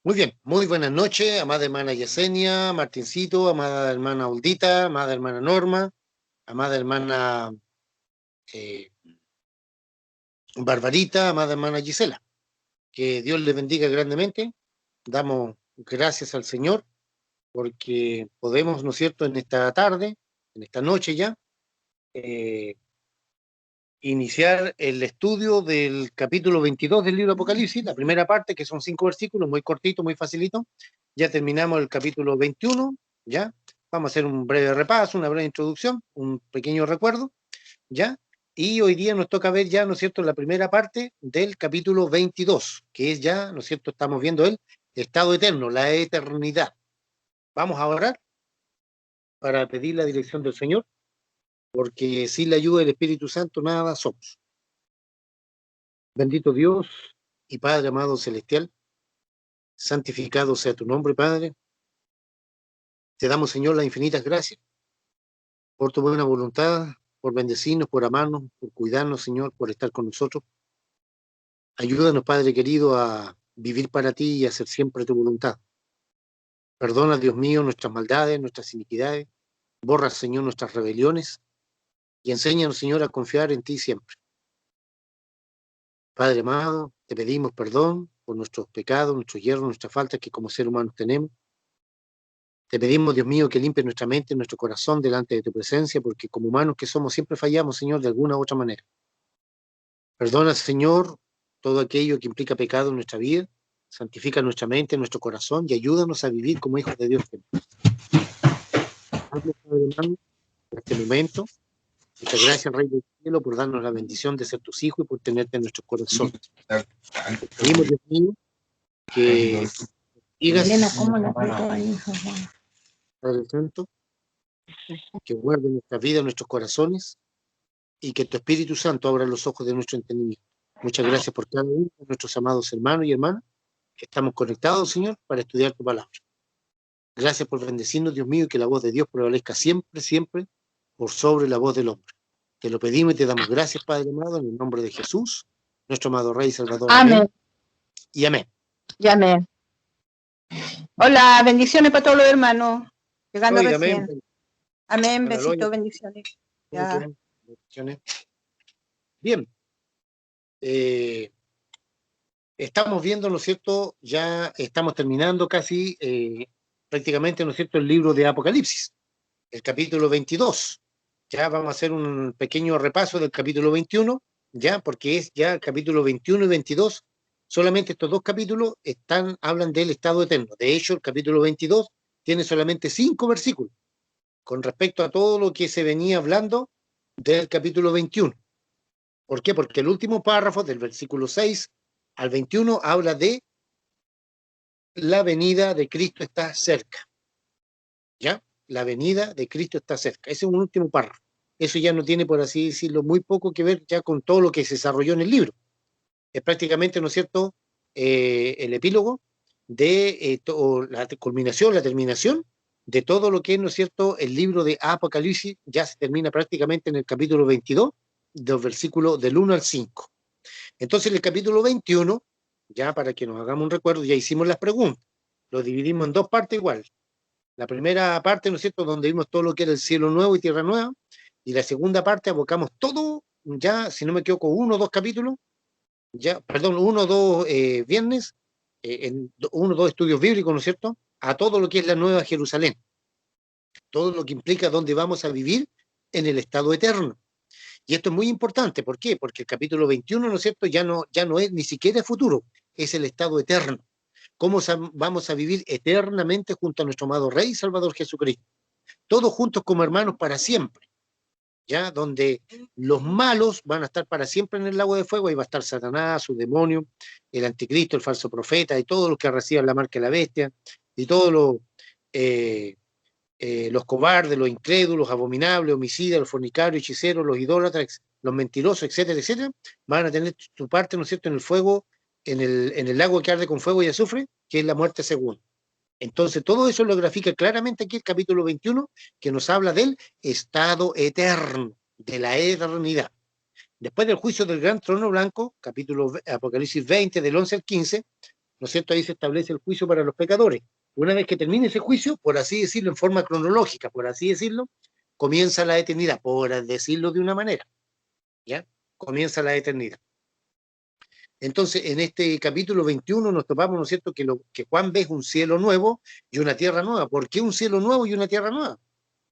Muy bien, muy buenas noches, amada hermana Yesenia, Martincito, amada hermana Oldita, amada hermana Norma, amada hermana eh, Barbarita, amada hermana Gisela. Que Dios les bendiga grandemente. Damos gracias al Señor porque podemos, ¿no es cierto?, en esta tarde, en esta noche ya, eh, iniciar el estudio del capítulo 22 del libro Apocalipsis, la primera parte, que son 5 versículos, muy cortito, muy facilito. Ya terminamos el capítulo 21, ¿ya? Vamos a hacer un breve repaso, una breve introducción, un pequeño recuerdo, ¿ya? Y hoy día nos toca ver ya, ¿no es cierto?, la primera parte del capítulo 22, que es ya, ¿no es cierto?, estamos viendo el estado eterno, la eternidad. Vamos a orar para pedir la dirección del Señor, porque sin la ayuda del Espíritu Santo nada somos. Bendito Dios y Padre amado celestial, santificado sea tu nombre, Padre. Te damos, Señor, las infinitas gracias por tu buena voluntad, por bendecirnos, por amarnos, por cuidarnos, Señor, por estar con nosotros. Ayúdanos, Padre querido, a vivir para ti y a hacer siempre tu voluntad. Perdona, Dios mío, nuestras maldades, nuestras iniquidades. Borra, Señor, nuestras rebeliones y enséñanos, Señor, a confiar en ti siempre. Padre amado, te pedimos perdón por nuestros pecados, nuestros hierros, nuestras faltas que como seres humanos tenemos. Te pedimos, Dios mío, que limpie nuestra mente, nuestro corazón delante de tu presencia, porque como humanos que somos siempre fallamos, Señor, de alguna u otra manera. Perdona, Señor, todo aquello que implica pecado en nuestra vida, santifica nuestra mente, nuestro corazón y ayúdanos a vivir como hijos de Dios. Hazlo, Padre hermano, en este momento. Muchas gracias, Rey del Cielo, por darnos la bendición de ser tus hijos y por tenerte en nuestro corazón. Te pedimos, Dios mío, que digas, Elena, ¿cómo la puso ahí? Padre Santo, que guarde nuestra vida, nuestros corazones, y que tu Espíritu Santo abra los ojos de nuestro entendimiento. Muchas gracias por cada uno de nuestros amados hermanos y hermanas que estamos conectados, Señor, para estudiar tu palabra. Gracias por bendecirnos, Dios mío, y que la voz de Dios prevalezca siempre, siempre, por sobre la voz del hombre. Te lo pedimos y te damos gracias, Padre amado, en el nombre de Jesús, nuestro amado Rey y Salvador. Amén. Y amén. Y amén. Hola, bendiciones para todos los hermanos. Llegando Oiga, recién. amén. Amén, Hola, besitos, Lola. bendiciones. Ya. Bien. Estamos viendo, ¿no es cierto? Ya estamos terminando casi prácticamente, ¿no es cierto?, el libro de Apocalipsis, el capítulo 22. Ya vamos a hacer un pequeño repaso del capítulo 21, ya, porque es ya el capítulo 21 y 22. Solamente estos dos capítulos hablan del estado eterno. De hecho, el capítulo 22 tiene solamente 5 versículos con respecto a todo lo que se venía hablando del capítulo 21. ¿Por qué? Porque el último párrafo del versículo 6 al 21 habla de la venida de Cristo está cerca. ¿Ya? La venida de Cristo está cerca. Ese es un último párrafo. Eso ya no tiene, por así decirlo, muy poco que ver ya con todo lo que se desarrolló en el libro. Es prácticamente, ¿no es cierto?, el epílogo de la culminación, la terminación de todo lo que es, ¿no es cierto?, el libro de Apocalipsis. Ya se termina prácticamente en el capítulo 22, del versículo del 1 al 5. Entonces, en el capítulo 21, ya para que nos hagamos un recuerdo, ya hicimos las preguntas. Lo dividimos en dos partes igual. La primera parte, ¿no es cierto?, donde vimos todo lo que era el cielo nuevo y tierra nueva. Y la segunda parte abocamos todo, ya, si no me equivoco, 1 o 2 capítulos, ya, perdón, 1 o 2 viernes, en 1 o 2 estudios bíblicos, ¿no es cierto?, a todo lo que es la Nueva Jerusalén. Todo lo que implica dónde vamos a vivir en el estado eterno. Y esto es muy importante, ¿por qué? Porque el capítulo 21, ¿no es cierto?, ya no es ni siquiera futuro, es el estado eterno. ¿Cómo vamos a vivir eternamente junto a nuestro amado Rey y Salvador Jesucristo? Todos juntos como hermanos para siempre, ¿ya? Donde los malos van a estar para siempre en el lago de fuego, ahí va a estar Satanás, su demonio, el anticristo, el falso profeta, y todos los que reciban la marca de la bestia, y todos los cobardes, los incrédulos, abominables, homicidas, los fornicarios, hechiceros, los idólatras, los mentirosos, etcétera, etcétera, van a tener su parte, ¿no es cierto?, en el fuego, en el lago que arde con fuego y azufre, que es la muerte segunda. Entonces, todo eso lo grafica claramente aquí el capítulo 21, que nos habla del estado eterno, de la eternidad. Después del juicio del gran trono blanco, capítulo Apocalipsis 20, del 11 al 15, ¿no es cierto? Ahí se establece el juicio para los pecadores. Una vez que termine ese juicio, por así decirlo, en forma cronológica, por así decirlo, comienza la eternidad, por decirlo de una manera, ¿ya? Comienza la eternidad. Entonces, en este capítulo 21 nos topamos, ¿no es cierto?, que Juan ve un cielo nuevo y una tierra nueva. ¿Por qué un cielo nuevo y una tierra nueva?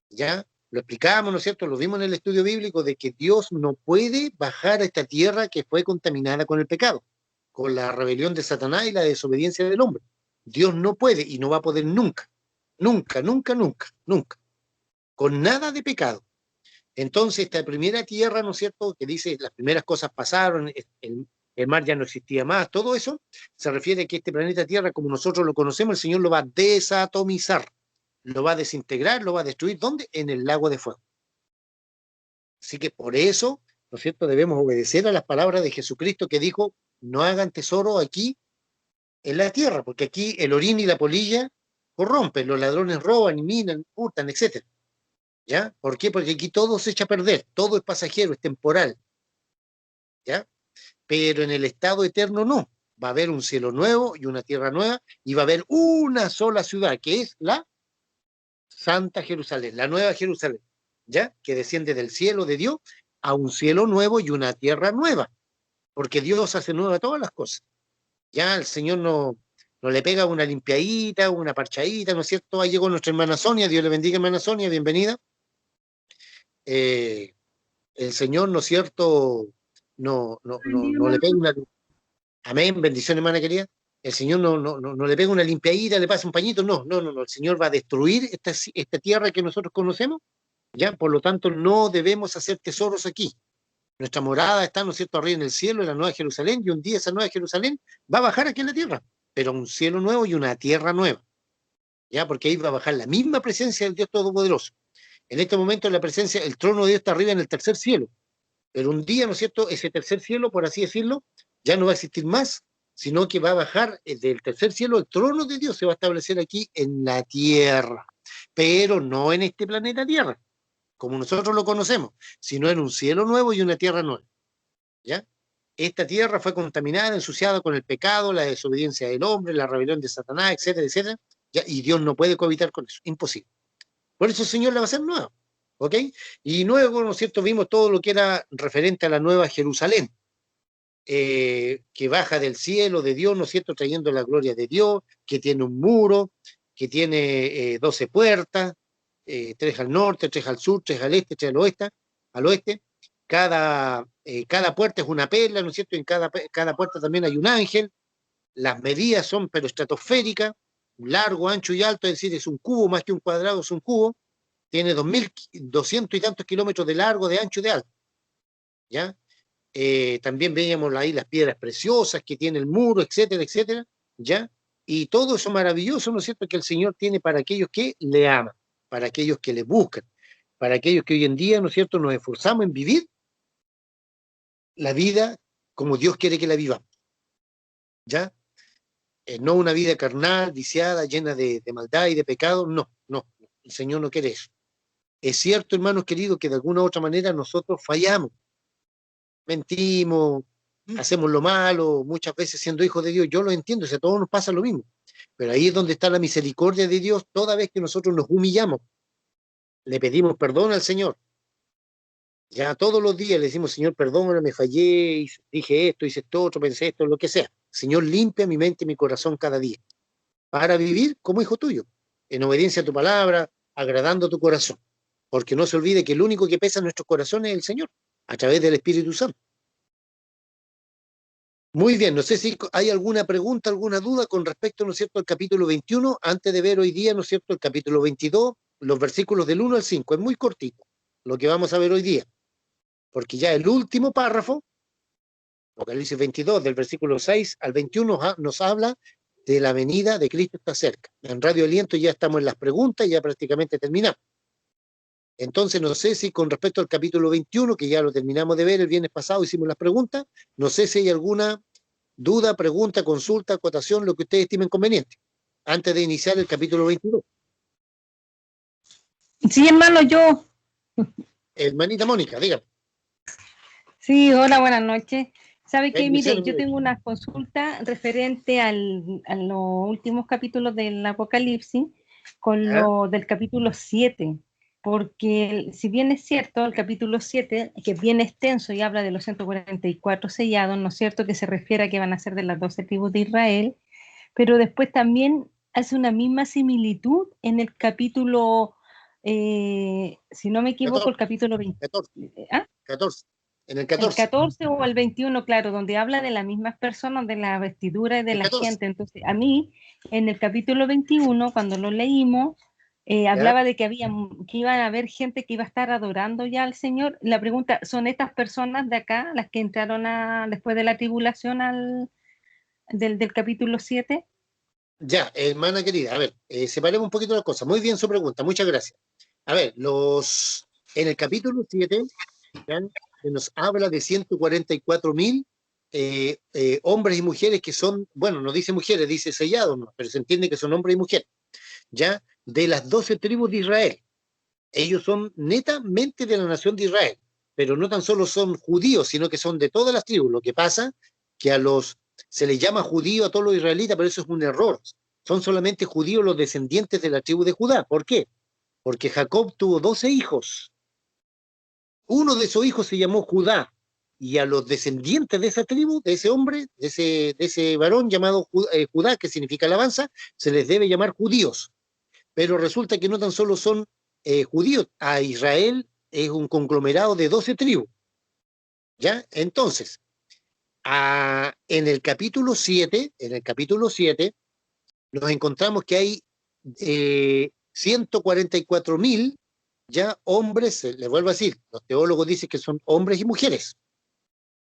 ¿Ya? Lo explicamos, ¿no es cierto?, lo vimos en el estudio bíblico de que Dios no puede bajar a esta tierra que fue contaminada con el pecado, con la rebelión de Satanás y la desobediencia del hombre. Dios no puede y no va a poder nunca, nunca, nunca, nunca, nunca, con nada de pecado. Entonces, esta primera tierra, ¿no es cierto?, que dice las primeras cosas pasaron, el mar ya no existía más, todo eso se refiere a que este planeta Tierra, como nosotros lo conocemos, el Señor lo va a desatomizar, lo va a desintegrar, lo va a destruir. ¿Dónde? En el lago de fuego. Así que por eso, ¿no es cierto?, debemos obedecer a las palabras de Jesucristo que dijo, no hagan tesoro aquí en la tierra, porque aquí el orín y la polilla corrompen, los ladrones roban y minan, hurtan, etcétera. ¿Ya? ¿Por qué? Porque aquí todo se echa a perder, todo es pasajero, es temporal, ¿ya? Pero en el estado eterno no. Va a haber un cielo nuevo y una tierra nueva, y va a haber una sola ciudad, que es la Santa Jerusalén, la Nueva Jerusalén, ¿ya? Que desciende del cielo de Dios a un cielo nuevo y una tierra nueva, porque Dios hace nueva todas las cosas. Ya el Señor no le pega una limpiadita, una parchadita, ¿no es cierto? Ahí llegó nuestra hermana Sonia, Dios le bendiga, hermana Sonia, bienvenida. El Señor, ¿no es cierto?, no le pega una... Amén, bendición, hermana querida. El Señor no le pega una limpiadita, le pasa un pañito, no. El Señor va a destruir esta tierra que nosotros conocemos, ¿ya? Por lo tanto, no debemos hacer tesoros aquí. Nuestra morada está, ¿no es cierto?, arriba en el cielo, en la Nueva Jerusalén, y un día esa Nueva Jerusalén va a bajar aquí en la tierra, pero un cielo nuevo y una tierra nueva, ¿ya? Porque ahí va a bajar la misma presencia del Dios Todopoderoso. En este momento la presencia, el trono de Dios está arriba en el tercer cielo, pero un día, ¿no es cierto?, ese tercer cielo, por así decirlo, ya no va a existir más, sino que va a bajar del tercer cielo, el trono de Dios se va a establecer aquí en la tierra, pero no en este planeta Tierra, como nosotros lo conocemos, sino en un cielo nuevo y una tierra nueva, ¿ya? Esta tierra fue contaminada, ensuciada con el pecado, la desobediencia del hombre, la rebelión de Satanás, etcétera, etcétera, ¿ya? Y Dios no puede cohabitar con eso, imposible. Por eso el Señor la va a hacer nueva, ¿ok? Y luego, ¿no es cierto?, vimos todo lo que era referente a la Nueva Jerusalén, que baja del cielo de Dios, ¿no es cierto?, trayendo la gloria de Dios, que tiene un muro, que tiene 12 puertas, 3 al norte, 3 al sur, 3 al este, 3 al oeste. Cada puerta es una perla, ¿no es cierto?, y en cada puerta también hay un ángel. Las medidas son pero estratosféricas, largo, ancho y alto, es decir, es un cubo más que un cuadrado, es un cubo. Tiene 2.200 y tantos kilómetros de largo, de ancho y de alto, ¿ya? También veíamos ahí las piedras preciosas que tiene el muro, etcétera, etcétera, ¿ya? Y todo eso maravilloso, ¿no es cierto?, que el Señor tiene para aquellos que le aman, para aquellos que le buscan, para aquellos que hoy en día, ¿no es cierto?, nos esforzamos en vivir la vida como Dios quiere que la vivamos, ¿ya? No una vida carnal, viciada, llena de maldad y de pecado, no, el Señor no quiere eso. Es cierto, hermanos queridos, que de alguna u otra manera nosotros fallamos, mentimos, hacemos lo malo, muchas veces siendo hijos de Dios, yo lo entiendo, o sea, a todos nos pasa lo mismo, pero ahí es donde está la misericordia de Dios, toda vez que nosotros nos humillamos, le pedimos perdón al Señor, ya todos los días le decimos, Señor, perdóname, me fallé, dije esto, hice esto otro, pensé esto, lo que sea. Señor, limpia mi mente y mi corazón cada día, para vivir como hijo tuyo, en obediencia a tu palabra, agradando a tu corazón, porque no se olvide que el único que pesa en nuestros corazones es el Señor, a través del Espíritu Santo. Muy bien, no sé si hay alguna pregunta, alguna duda con respecto, ¿no es cierto?, al capítulo 21, antes de ver hoy día, ¿no es cierto?, el capítulo 22, los versículos del 1 al 5, es muy cortito lo que vamos a ver hoy día, porque ya el último párrafo, Apocalipsis 22, del versículo 6 al 21, nos habla de la venida de Cristo está cerca. En Radio Aliento ya estamos en las preguntas, ya prácticamente terminamos. Entonces, no sé si con respecto al capítulo 21, que ya lo terminamos de ver el viernes pasado, hicimos las preguntas, no sé si hay alguna duda, pregunta, consulta, acotación, lo que ustedes estimen conveniente, antes de iniciar el capítulo 22. Sí, hermano, Hermanita Mónica, dígame. Sí, hola, buenas noches. ¿Sabe qué? Mire, yo Bendiciones. tengo una consulta referente a los últimos capítulos del Apocalipsis con ¿Ah? lo del capítulo 7, porque si bien es cierto, el capítulo 7, que es bien extenso y habla de los 144 sellados, ¿no es cierto? Que se refiere a que van a ser de las 12 tribus de Israel, pero después también hace una misma similitud en el capítulo, si no me equivoco, 14, el capítulo 20. 14, ¿Ah? 14. En el El 14. 14 o el 21, claro, donde habla de las mismas personas, de la vestidura y de El la 14. gente. Entonces, a mí, en el capítulo 21, cuando lo leímos, ¿Ya? hablaba de que iban a haber gente que iba a estar adorando ya al Señor. La pregunta, ¿son estas personas de acá las que entraron después de la tribulación del capítulo 7? Ya, hermana querida, a ver, separemos un poquito las cosas. Muy bien su pregunta, muchas gracias. A ver, en el capítulo 7 ¿ya? Se nos habla de 144.000 hombres y mujeres que son, bueno, no dice mujeres, dice sellados, ¿no? Pero se entiende que son hombres y mujeres, ¿ya? De las 12 tribus de Israel. Ellos son netamente de la nación de Israel, pero no tan solo son judíos, sino que son de todas las tribus. Lo que pasa que se les llama judío a todos los israelitas, pero eso es un error. Son solamente judíos los descendientes de la tribu de Judá. ¿Por qué? Porque Jacob tuvo 12 hijos. Uno de esos hijos se llamó Judá, y a los descendientes de esa tribu, de ese hombre, de ese varón llamado Judá, que significa alabanza, se les debe llamar judíos. Pero resulta que no tan solo son judíos, a Israel es un conglomerado de 12 tribus, ¿ya? Entonces, en el capítulo 7 nos encontramos que hay 144.000 ya hombres, les vuelvo a decir, los teólogos dicen que son hombres y mujeres,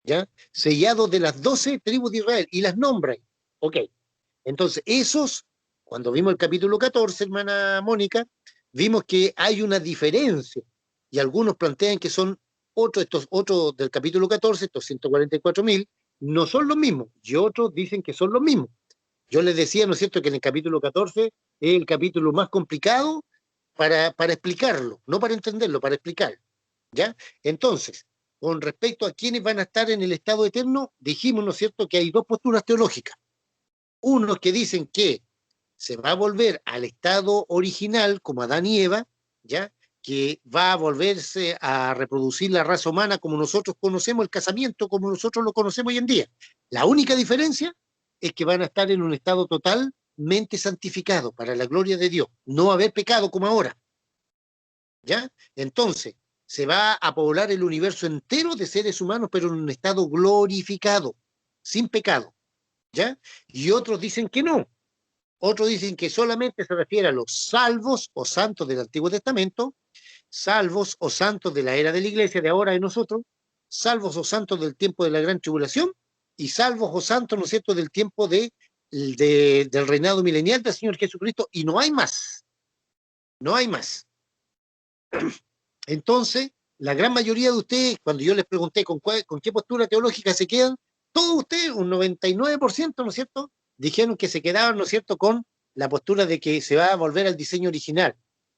¿ya? Sellados de las 12 tribus de Israel y las nombran. Ok, entonces cuando vimos el capítulo 14, hermana Mónica, vimos que hay una diferencia y algunos plantean que son estos otros del capítulo 14, estos 144.000, no son los mismos y otros dicen que son los mismos. Yo les decía, ¿no es cierto?, que en el capítulo 14 es el capítulo más complicado para explicarlo, no para entenderlo, para explicarlo, ¿ya? Entonces, con respecto a quiénes van a estar en el estado eterno, dijimos, ¿no es cierto?, que hay dos posturas teológicas. Unos que dicen que se va a volver al estado original, como Adán y Eva, ¿ya? Que va a volverse a reproducir la raza humana como nosotros conocemos el casamiento, como nosotros lo conocemos hoy en día. La única diferencia es que van a estar en un estado totalmente santificado para la gloria de Dios, no haber pecado como ahora, ¿ya? Entonces, se va a poblar el universo entero de seres humanos, pero en un estado glorificado, sin pecado, ¿ya? Y otros dicen que no. Otros dicen que solamente se refiere a los salvos o santos del Antiguo Testamento, salvos o santos de la era de la iglesia, de ahora de nosotros, salvos o santos del tiempo de la gran tribulación, y salvos o santos, ¿no es cierto?, del tiempo del reinado milenial del Señor Jesucristo, y no hay más, no hay más. Entonces, la gran mayoría de ustedes, cuando yo les pregunté con qué postura teológica se quedan, todos ustedes, un 99%, ¿no es cierto?, dijeron que se quedaban, ¿no es cierto?, con la postura de que se va a volver al diseño original,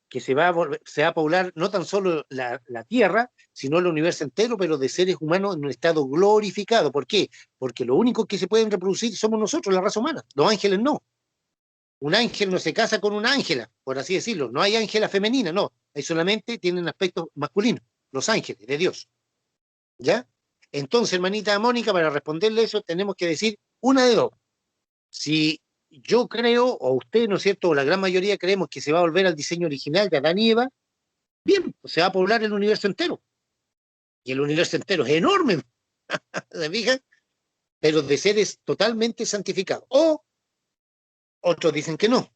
que se va a poblar no tan solo la Tierra, sino el universo entero, pero de seres humanos en un estado glorificado. ¿Por qué? Porque lo único que se pueden reproducir somos nosotros, la raza humana, los ángeles no. Un ángel no se casa con una ángela, por así decirlo. No hay ángela femenina, no. Hay solamente tienen aspecto masculino, los ángeles de Dios. ¿Ya? Entonces, hermanita Mónica, para responderle eso, tenemos que decir una de dos. Si yo creo, o usted, ¿no es cierto?, o la gran mayoría creemos que se va a volver al diseño original de Adán y Eva, bien, pues se va a poblar el universo entero. Y el universo entero es enorme, ¿se fija? Pero de seres totalmente santificados. O otros dicen que no,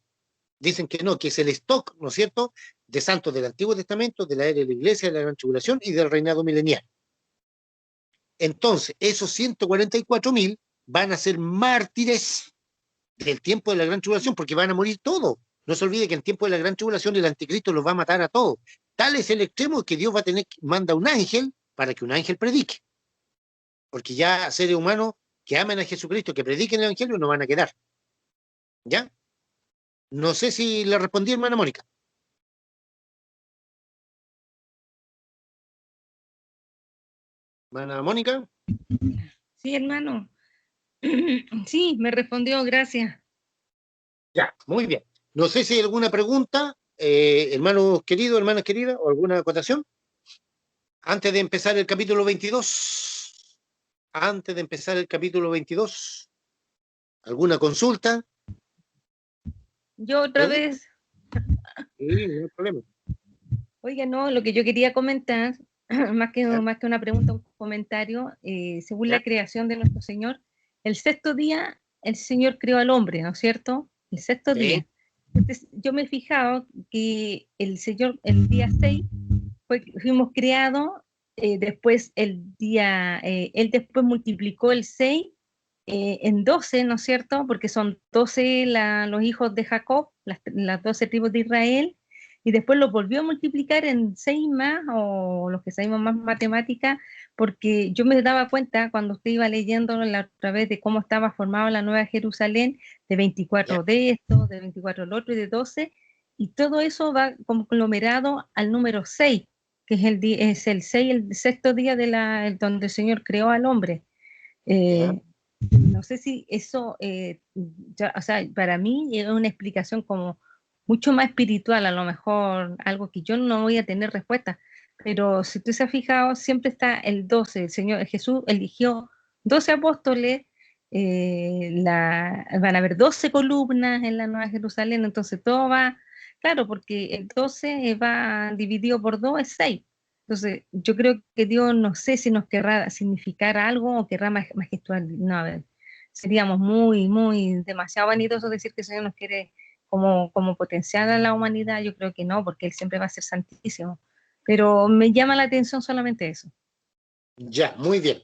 que es el stock, ¿no es cierto?, de santos del Antiguo Testamento, de la era de la Iglesia, de la Gran Tribulación y del reinado milenial. Entonces, esos 144.000 van a ser mártires del tiempo de la Gran Tribulación, porque van a morir todos. No se olvide que en tiempo de la Gran Tribulación el anticristo los va a matar a todos. Tal es el extremo que Dios va a manda un ángel para que un ángel predique. Porque ya seres humanos que amen a Jesucristo, que prediquen el Evangelio, no van a quedar. ¿Ya? No sé si le respondí, hermana Mónica. Hermana Mónica. Sí, hermano. Sí, me respondió, gracias. Ya, muy bien. No sé si hay alguna pregunta, hermanos queridos, hermanas queridas, o alguna acotación antes de empezar el capítulo 22. Antes de empezar el capítulo 22, ¿alguna consulta? Yo otra ¿Pregunta? vez, Sí, no hay problema. oiga, no, lo que yo quería comentar, ¿Ya? más que una pregunta, un comentario, según ¿Ya? la creación de nuestro Señor, el sexto día el Señor creó al hombre, ¿no es cierto? El sexto Sí, día. Entonces, yo me he fijado que el Señor, el día 6 fuimos creados, después él después multiplicó el 6 en 12, ¿no es cierto? Porque son 12 los hijos de Jacob, las 12 tribus de Israel, y después lo volvió a multiplicar en 6 más, o los que sabemos más matemática, porque yo me daba cuenta cuando usted iba leyendo la otra vez de cómo estaba formada la Nueva Jerusalén, de ya, 24 de esto, de 24 el otro y de 12, y todo eso va conglomerado al número 6, que es el 6, el sexto día donde el Señor creó al hombre. ya. Eh, no sé si eso, o sea, para mí es una explicación como mucho más espiritual, a lo mejor algo que yo no voy a tener respuesta, pero si tú se has fijado, siempre está el 12, el Señor Jesús eligió 12 apóstoles, van a haber 12 columnas en la Nueva Jerusalén, entonces todo va, claro, porque el 12 va dividido por 2, es 6. Entonces, yo creo que Dios no sé si nos querrá significar algo o querrá majestual. No, a ver, seríamos demasiado vanidosos decir que el Señor nos quiere como potenciar a la humanidad. Yo creo que no, porque Él siempre va a ser santísimo. Pero me llama la atención solamente eso. Ya, muy bien.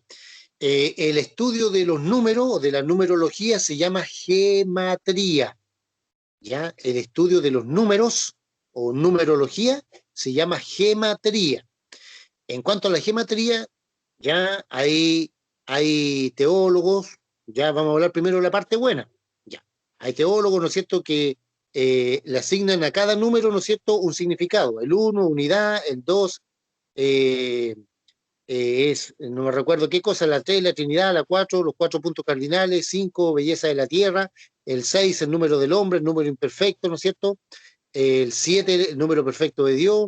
El estudio de los números o de la numerología se llama gematría. ¿Ya? El estudio de los números o numerología se llama gematría. En cuanto a la gematría, ya hay teólogos, ya vamos a hablar primero de la parte buena. Ya, hay teólogos, ¿no es cierto?, que le asignan a cada número, ¿no es cierto?, un significado. El uno, unidad, el 2, no me recuerdo qué cosa, la 3, la Trinidad, la 4, los 4 puntos cardinales, 5, belleza de la tierra, el 6, el número del hombre, el número imperfecto, ¿no es cierto? El 7, el número perfecto de Dios,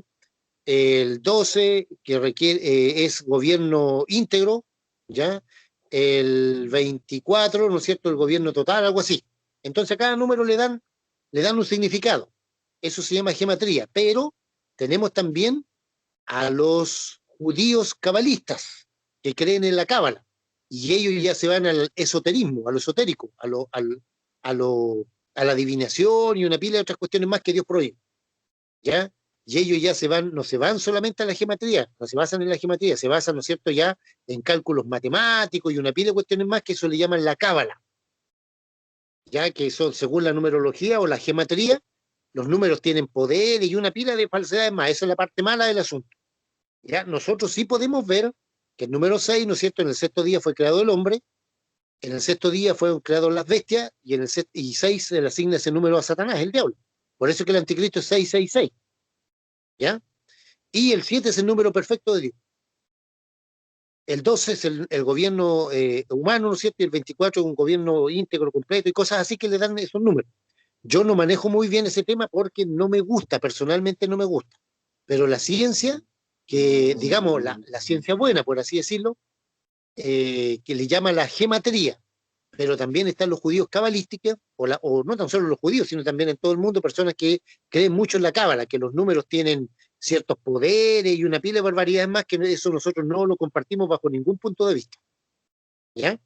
el 12, que requiere, es gobierno íntegro, ¿ya? El 24, ¿no es cierto?, el gobierno total, algo así. Entonces a cada número le dan un significado. Eso se llama gematría, pero tenemos también a los judíos cabalistas que creen en la cábala y ellos ya se van al esoterismo, a lo esotérico, a, lo, a la adivinación y una pila de otras cuestiones más que Dios prohíbe, ¿ya? Y ellos ya no se van solamente a la geometría, no se basan en la geometría, se basan, ¿no es cierto?, ya en cálculos matemáticos y una pila de cuestiones más que eso le llaman la cábala, ya que son, según la numerología o la geometría, los números tienen poder y una pila de falsedades más, esa es la parte mala del asunto. ¿Ya? Nosotros sí podemos ver que el número 6, ¿no es cierto?, en el sexto día fue creado el hombre, en el sexto día fueron creados las bestias, y 6 se le asigna ese número a Satanás, el diablo. Por eso que el anticristo es 666, ¿ya? Y el 7 es el número perfecto de Dios. El 12 es el gobierno humano, ¿no es cierto? Y el 24 es un gobierno íntegro, completo, y cosas así que le dan esos números. Yo no manejo muy bien ese tema porque no me gusta, personalmente no me gusta. Pero la ciencia, que digamos la ciencia buena, por así decirlo, que le llama la gematría, pero también están los judíos cabalísticos, o no tan solo los judíos, sino también en todo el mundo, personas que creen mucho en la cábala, que los números tienen ciertos poderes y una pila de barbaridades más, que eso nosotros no lo compartimos bajo ningún punto de vista, ¿ya?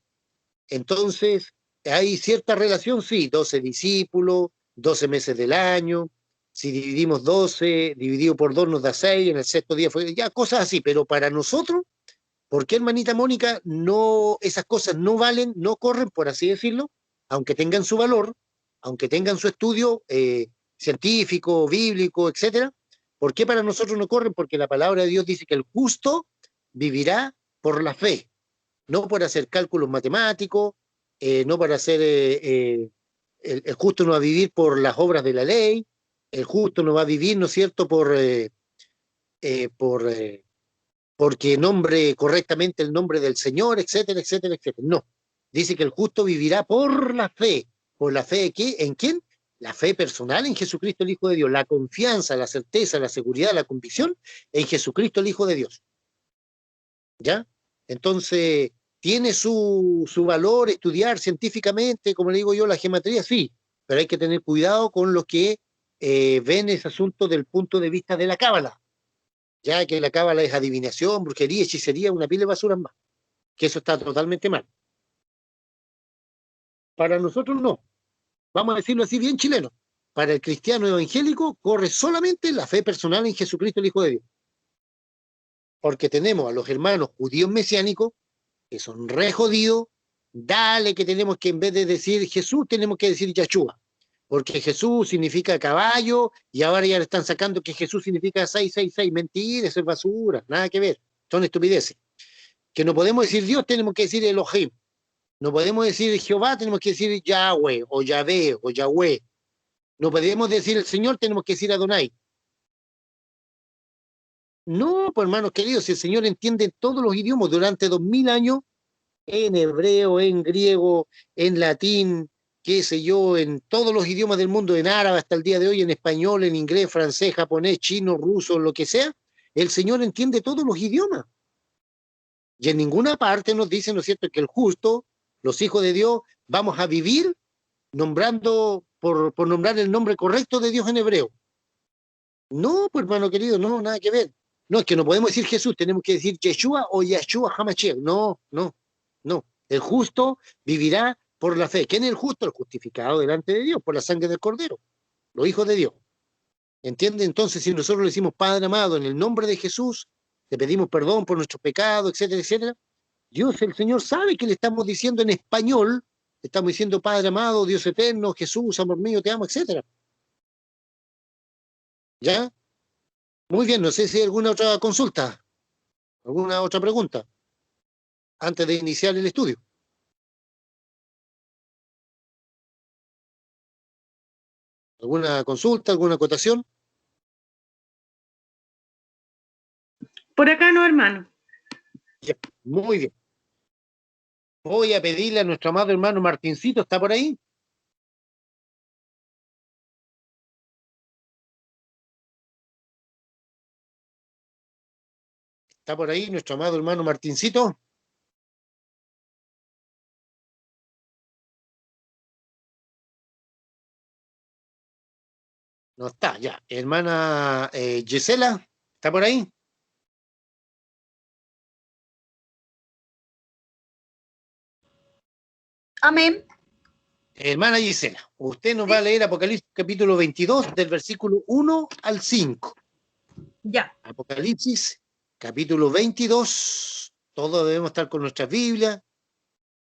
Entonces, hay cierta relación, sí, 12 discípulos, 12 meses del año, si dividimos 12, dividido por 2 nos da 6, en el sexto día fue, ya, cosas así, pero para nosotros, ¿por qué, hermanita Mónica, no, esas cosas no valen, no corren, por así decirlo, aunque tengan su valor, aunque tengan su estudio científico, bíblico, etcétera? ¿Por qué para nosotros no corren? Porque la palabra de Dios dice que el justo vivirá por la fe, no por hacer cálculos matemáticos, no para hacer, el justo no va a vivir por las obras de la ley, el justo no va a vivir, ¿no es cierto?, por porque nombre correctamente el nombre del Señor, etcétera, etcétera, etcétera. No. Dice que el justo vivirá por la fe. ¿Por la fe de qué? ¿En quién? La fe personal en Jesucristo el Hijo de Dios, la confianza, la certeza, la seguridad, la convicción en Jesucristo el Hijo de Dios. ¿Ya? Entonces, ¿tiene su valor estudiar científicamente, como le digo yo, la geometría? Sí, pero hay que tener cuidado con los que ven ese asunto del punto de vista de la cábala, ya que la cábala es adivinación, brujería, hechicería, una pila de basura más, que eso está totalmente mal. Para nosotros no, vamos a decirlo así bien chileno. Para el cristiano evangélico corre solamente la fe personal en Jesucristo el Hijo de Dios. Porque tenemos a los hermanos judíos mesiánicos que son re jodidos, dale que tenemos que en vez de decir Jesús tenemos que decir Yahshua, porque Jesús significa caballo y ahora ya le están sacando que Jesús significa 666, mentira, eso es basura, nada que ver, son estupideces. Que no podemos decir Dios, tenemos que decir Elohim, no podemos decir Jehová, tenemos que decir Yahweh o Yahvé o Yahweh, no podemos decir el Señor, tenemos que decir Adonai. No, pues hermanos queridos, si el Señor entiende todos los idiomas durante 2000 años, en hebreo, en griego, en latín, qué sé yo, en todos los idiomas del mundo, en árabe hasta el día de hoy, en español, en inglés, francés, japonés, chino, ruso, lo que sea, el Señor entiende todos los idiomas. Y en ninguna parte nos dice, ¿no es cierto?, que el justo, los hijos de Dios, vamos a vivir nombrando, por nombrar el nombre correcto de Dios en hebreo. No, pues hermano querido, no, nada que ver. No, es que no podemos decir Jesús, tenemos que decir Yeshua o Yahshua Hamashiach. No, no, no. El justo vivirá por la fe. ¿Quién es el justo? El justificado delante de Dios, por la sangre del Cordero, los hijos de Dios. ¿Entiende? Entonces, si nosotros le decimos Padre amado, en el nombre de Jesús, le pedimos perdón por nuestros pecados, etcétera, etcétera, Dios, el Señor, sabe que le estamos diciendo en español, le estamos diciendo Padre amado, Dios eterno, Jesús, amor mío, te amo, etcétera. ¿Ya? Muy bien, no sé si hay alguna otra consulta, alguna otra pregunta, antes de iniciar el estudio. ¿Alguna consulta, alguna acotación? Por acá no, hermano. Ya, muy bien. Voy a pedirle a nuestro amado hermano Martincito, ¿está por ahí? ¿Está por ahí nuestro amado hermano Martincito? No está, ya. Hermana Gisela, ¿está por ahí? Amén. Hermana Gisela, usted nos va a leer Apocalipsis capítulo 22 del versículo 1 al 5. Ya. Apocalipsis capítulo 22, todos debemos estar con nuestras Biblias,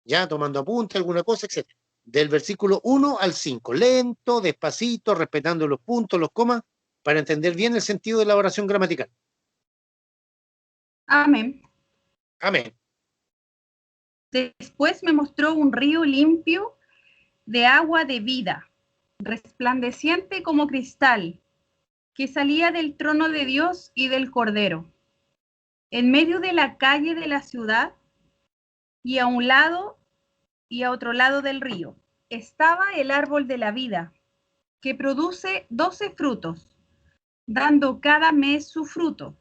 ya tomando apunte, alguna cosa, etc. Del versículo 1 al 5, lento, despacito, respetando los puntos, los comas, para entender bien el sentido de la oración gramatical. Amén. Amén. Después me mostró un río limpio de agua de vida, resplandeciente como cristal, que salía del trono de Dios y del Cordero. En medio de la calle de la ciudad, y a un lado y a otro lado del río, estaba el árbol de la vida, que produce 12 frutos, dando cada mes su fruto.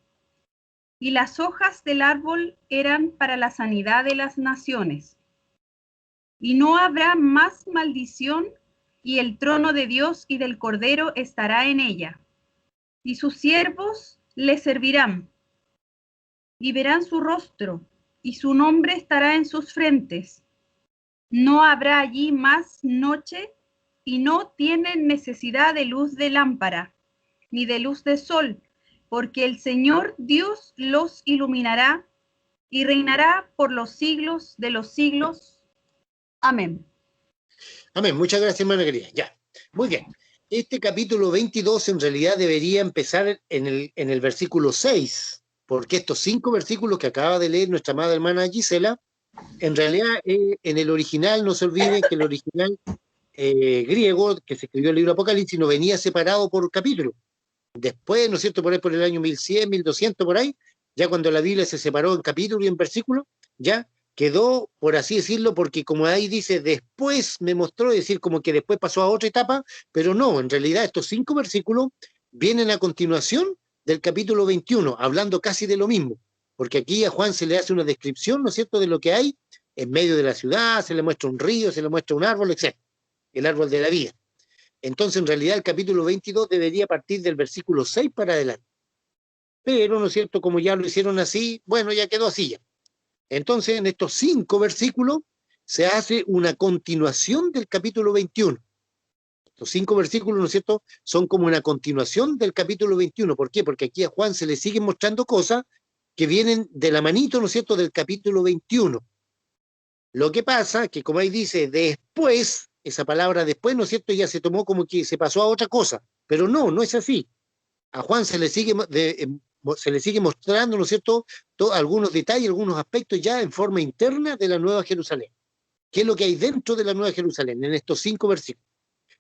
Y las hojas del árbol eran para la sanidad de las naciones. Y no habrá más maldición, y el trono de Dios y del Cordero estará en ella. Y sus siervos le servirán, y verán su rostro, y su nombre estará en sus frentes. No habrá allí más noche, y no tienen necesidad de luz de lámpara, ni de luz de sol, porque el Señor Dios los iluminará y reinará por los siglos de los siglos. Amén. Amén. Muchas gracias, hermana querida. Ya. Muy bien. Este capítulo 22 en realidad debería empezar en el versículo 6, porque estos 5 versículos que acaba de leer nuestra amada hermana Gisela, en realidad en el original, no se olviden que el original griego que se escribió el libro Apocalipsis no venía separado por capítulo. Después, ¿no es cierto?, por ahí por el año 1100, 1200, por ahí, ya cuando la Biblia se separó en capítulo y en versículo, ya quedó, por así decirlo, porque como ahí dice, después me mostró, es decir, como que después pasó a otra etapa, pero no, en realidad estos 5 versículos vienen a continuación del capítulo 21, hablando casi de lo mismo, porque aquí a Juan se le hace una descripción, ¿no es cierto?, de lo que hay en medio de la ciudad, se le muestra un río, se le muestra un árbol, etc., el árbol de la vida. Entonces, en realidad, el capítulo 22 debería partir del versículo 6 para adelante. Pero, ¿no es cierto?, como ya lo hicieron así, bueno, ya quedó así ya. Entonces, en estos 5 versículos se hace una continuación del capítulo 21. Estos 5 versículos, ¿no es cierto?, son como una continuación del capítulo 21. ¿Por qué? Porque aquí a Juan se le siguen mostrando cosas que vienen de la manito, ¿no es cierto?, del capítulo 21. Lo que pasa que, como ahí dice, después, esa palabra después, ¿no es cierto?, ya se tomó como que se pasó a otra cosa. Pero no, no es así. A Juan se le sigue mostrando, ¿no es cierto?, algunos detalles, algunos aspectos ya en forma interna de la Nueva Jerusalén. ¿Qué es lo que hay dentro de la Nueva Jerusalén en estos 5 versículos?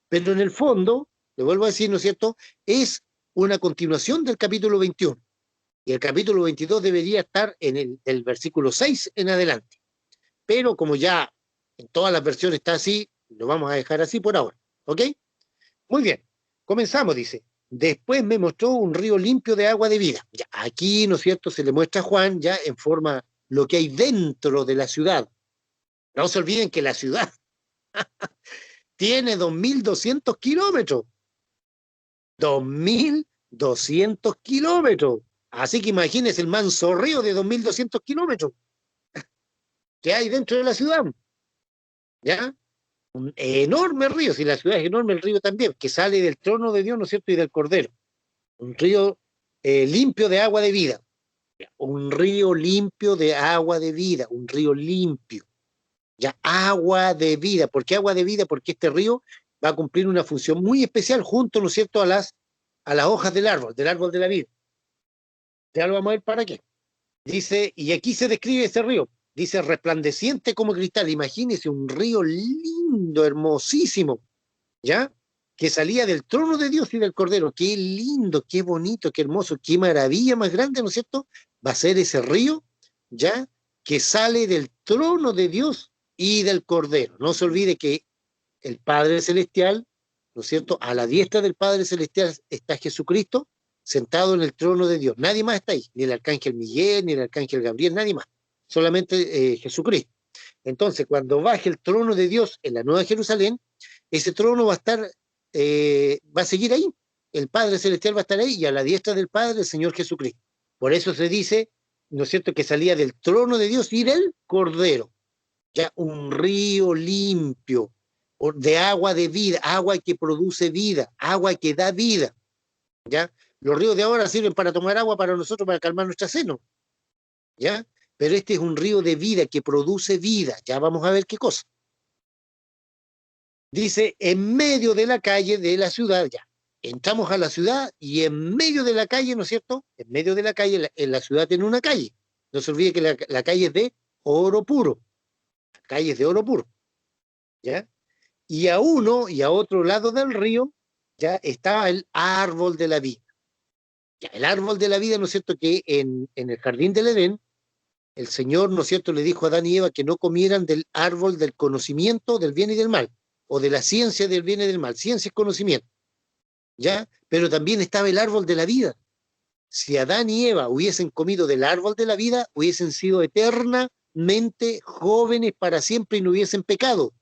Pero en el fondo, le vuelvo a decir, ¿no es cierto?, es una continuación del capítulo 21. Y el capítulo 22 debería estar en el versículo 6 en adelante. Pero como ya en todas las versiones está así, lo vamos a dejar así por ahora. ¿Ok? Muy bien. Comenzamos, dice. Después me mostró un río limpio de agua de vida. Ya, aquí, ¿no es cierto?, se le muestra a Juan ya en forma lo que hay dentro de la ciudad. No se olviden que la ciudad tiene 2.200 kilómetros. 2.200 kilómetros. Así que imagínense el manso río de 2.200 kilómetros que hay dentro de la ciudad. ¿Ya? Un enorme río, si la ciudad es enorme, el río también, que sale del trono de Dios, ¿no es cierto?, y del Cordero. Un río limpio de agua de vida. Un río limpio de agua de vida, un río limpio. Ya, agua de vida. ¿Por qué agua de vida? Porque este río va a cumplir una función muy especial junto, ¿no es cierto?, a las hojas del árbol de la vida. Ya lo vamos a ver para qué. Dice, y aquí se describe este río. Dice, resplandeciente como cristal. Imagínese un río lindo, hermosísimo, ¿ya? Que salía del trono de Dios y del Cordero. Qué lindo, qué bonito, qué hermoso, qué maravilla más grande, ¿no es cierto? Va a ser ese río, ¿ya? Que sale del trono de Dios y del Cordero. No se olvide que el Padre Celestial, ¿no es cierto?, a la diestra del Padre Celestial está Jesucristo sentado en el trono de Dios. Nadie más está ahí, ni el arcángel Miguel, ni el arcángel Gabriel, nadie más. Solamente Jesucristo. Entonces, cuando baje el trono de Dios en la Nueva Jerusalén, ese trono va a estar, va a seguir ahí. El Padre Celestial va a estar ahí y a la diestra del Padre el Señor Jesucristo. Por eso se dice, ¿no es cierto?, que salía del trono de Dios y del Cordero. Ya un río limpio, de agua de vida, agua que produce vida, agua que da vida. ¿Ya? Los ríos de ahora sirven para tomar agua para nosotros, para calmar nuestra sed, ¿ya? Pero este es un río de vida que produce vida. Ya vamos a ver qué cosa. Dice, en medio de la calle de la ciudad, ya. Entramos a la ciudad y en medio de la calle, ¿no es cierto? En medio de la calle, en la ciudad tiene una calle. No se olvide que la calle es de oro puro. La calle es de oro puro. ¿Ya? Y a uno y a otro lado del río, ya estaba el árbol de la vida. Ya, el árbol de la vida, ¿no es cierto?, que en el jardín del Edén, el Señor, ¿no es cierto?, le dijo a Adán y Eva que no comieran del árbol del conocimiento del bien y del mal, o de la ciencia del bien y del mal. Ciencia es conocimiento, ¿ya? Pero también estaba el árbol de la vida. Si Adán y Eva hubiesen comido del árbol de la vida, hubiesen sido eternamente jóvenes para siempre y no hubiesen pecado.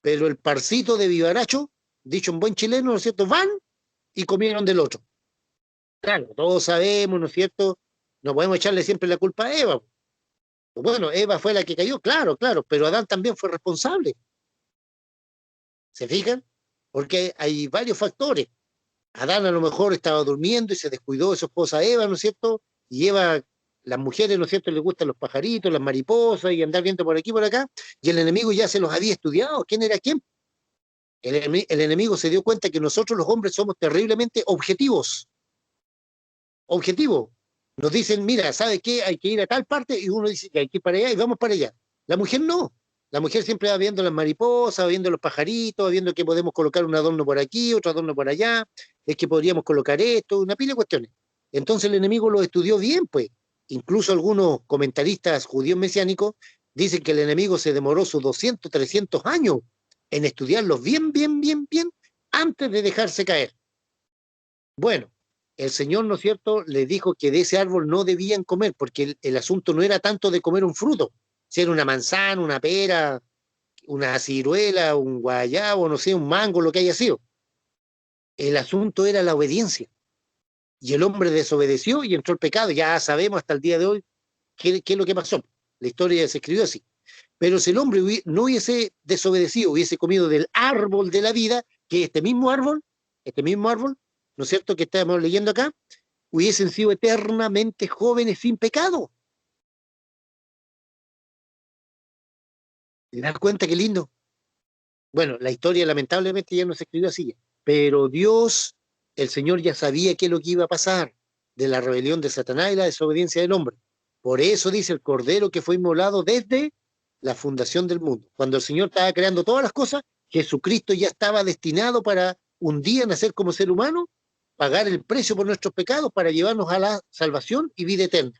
Pero el parcito de vivaracho, dicho en buen chileno, ¿no es cierto?, van y comieron del otro. Claro, todos sabemos, ¿no es cierto? No podemos echarle siempre la culpa a Eva. Bueno, Eva fue la que cayó, claro, pero Adán también fue responsable. ¿Se fijan? Porque hay varios factores. Adán a lo mejor estaba durmiendo y se descuidó de su esposa Eva, ¿no es cierto? Y Eva, las mujeres, ¿no es cierto?, les gustan los pajaritos, las mariposas y andar viendo por aquí y por acá, y el enemigo ya se los había estudiado. ¿Quién era quién? El enemigo se dio cuenta que nosotros los hombres somos terriblemente objetivos. Objetivo. Nos dicen, mira, ¿sabe qué? Hay que ir a tal parte, y uno dice que hay que ir para allá y vamos para allá. La mujer no. La mujer siempre va viendo las mariposas, va viendo los pajaritos, va viendo que podemos colocar un adorno por aquí, otro adorno por allá, es que podríamos colocar esto, una pila de cuestiones. Entonces el enemigo lo estudió bien, pues, incluso algunos comentaristas judíos mesiánicos dicen que el enemigo se demoró sus 200, 300 años en estudiarlos bien, bien, bien, bien, antes de dejarse caer. Bueno, el Señor, ¿no es cierto?, le dijo que de ese árbol no debían comer, porque el asunto no era tanto de comer un fruto, si era una manzana, una pera, una ciruela, un guayabo, no sé, un mango, lo que haya sido. El asunto era la obediencia. Y el hombre desobedeció y entró el pecado. Ya sabemos hasta el día de hoy qué es lo que pasó. La historia se escribió así. Pero si el hombre no hubiese desobedecido, hubiese comido del árbol de la vida, que este mismo árbol, ¿no es cierto?, que estamos leyendo acá, hubiesen sido eternamente jóvenes sin pecado. ¿Te das cuenta qué lindo? Bueno, la historia lamentablemente ya no se escribió así, pero Dios, el Señor ya sabía qué es lo que iba a pasar de la rebelión de Satanás y la desobediencia del hombre. Por eso dice el Cordero que fue inmolado desde la fundación del mundo. Cuando el Señor estaba creando todas las cosas, Jesucristo ya estaba destinado para un día nacer como ser humano, pagar el precio por nuestros pecados para llevarnos a la salvación y vida eterna.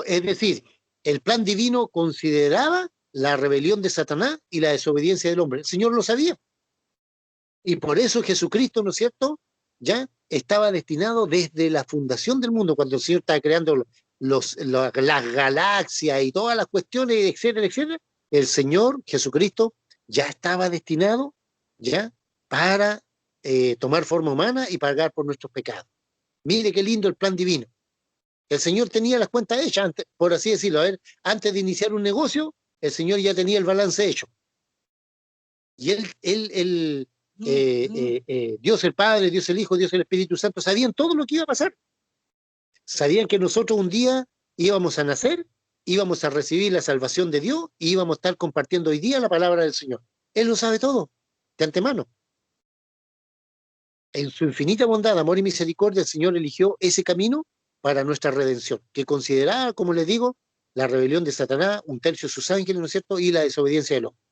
Es decir, el plan divino consideraba la rebelión de Satanás y la desobediencia del hombre. El Señor lo sabía. Y por eso Jesucristo, ¿no es cierto?, ya estaba destinado desde la fundación del mundo, cuando el Señor estaba creando las galaxias y todas las cuestiones, etcétera, etcétera. El Señor Jesucristo ya estaba destinado ya para tomar forma humana y pagar por nuestros pecados. Mire qué lindo el plan divino. El Señor tenía las cuentas hechas, antes, por así decirlo. A ver, antes de iniciar un negocio, el Señor ya tenía el balance hecho. Y Dios el Padre, Dios el Hijo, Dios el Espíritu Santo sabían todo lo que iba a pasar. Sabían que nosotros un día íbamos a nacer, íbamos a recibir la salvación de Dios y íbamos a estar compartiendo hoy día la palabra del Señor. Él lo sabe todo, de antemano. En su infinita bondad, amor y misericordia, el Señor eligió ese camino para nuestra redención, que consideraba, como les digo, la rebelión de Satanás, un tercio de sus ángeles, ¿no es cierto?, y la desobediencia del hombre.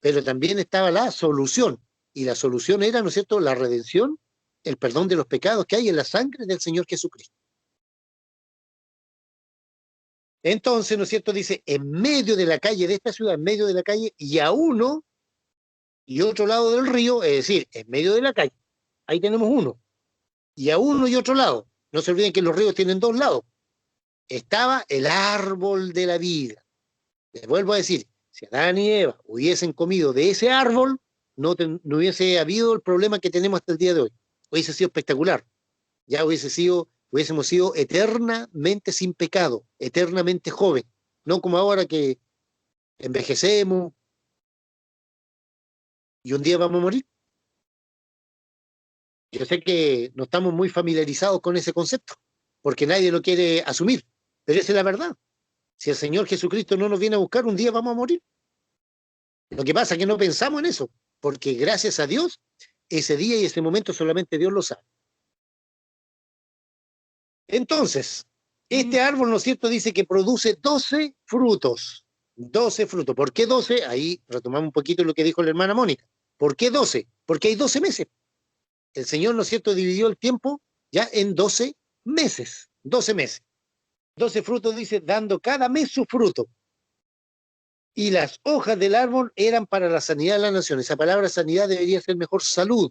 Pero también estaba la solución, y la solución era, ¿no es cierto?, la redención, el perdón de los pecados que hay en la sangre del Señor Jesucristo. Entonces, ¿no es cierto?, dice, en medio de la calle de esta ciudad, en medio de la calle, y a uno y otro lado del río, es decir, en medio de la calle, ahí tenemos uno, y a uno y otro lado. No se olviden que los ríos tienen dos lados. Estaba el árbol de la vida. Les vuelvo a decir, si Adán y Eva hubiesen comido de ese árbol, no hubiese habido el problema que tenemos hasta el día de hoy. Hubiese sido espectacular. Ya hubiésemos sido eternamente sin pecado, eternamente joven. No como ahora que envejecemos y un día vamos a morir. Yo sé que no estamos muy familiarizados con ese concepto, porque nadie lo quiere asumir, pero esa es la verdad. Si el Señor Jesucristo no nos viene a buscar, un día vamos a morir. Lo que pasa es que no pensamos en eso, porque gracias a Dios, ese día y ese momento solamente Dios lo sabe. Entonces, este árbol, ¿no es cierto?, dice que produce 12 frutos. 12 frutos. ¿Por qué 12? Ahí retomamos un poquito lo que dijo la hermana Mónica. ¿Por qué 12? Porque hay 12 meses. El Señor, ¿no es cierto?, dividió el tiempo ya en 12 meses. 12 meses. 12 frutos, dice, dando cada mes su fruto. Y las hojas del árbol eran para la sanidad de la nación. Esa palabra sanidad debería ser mejor salud.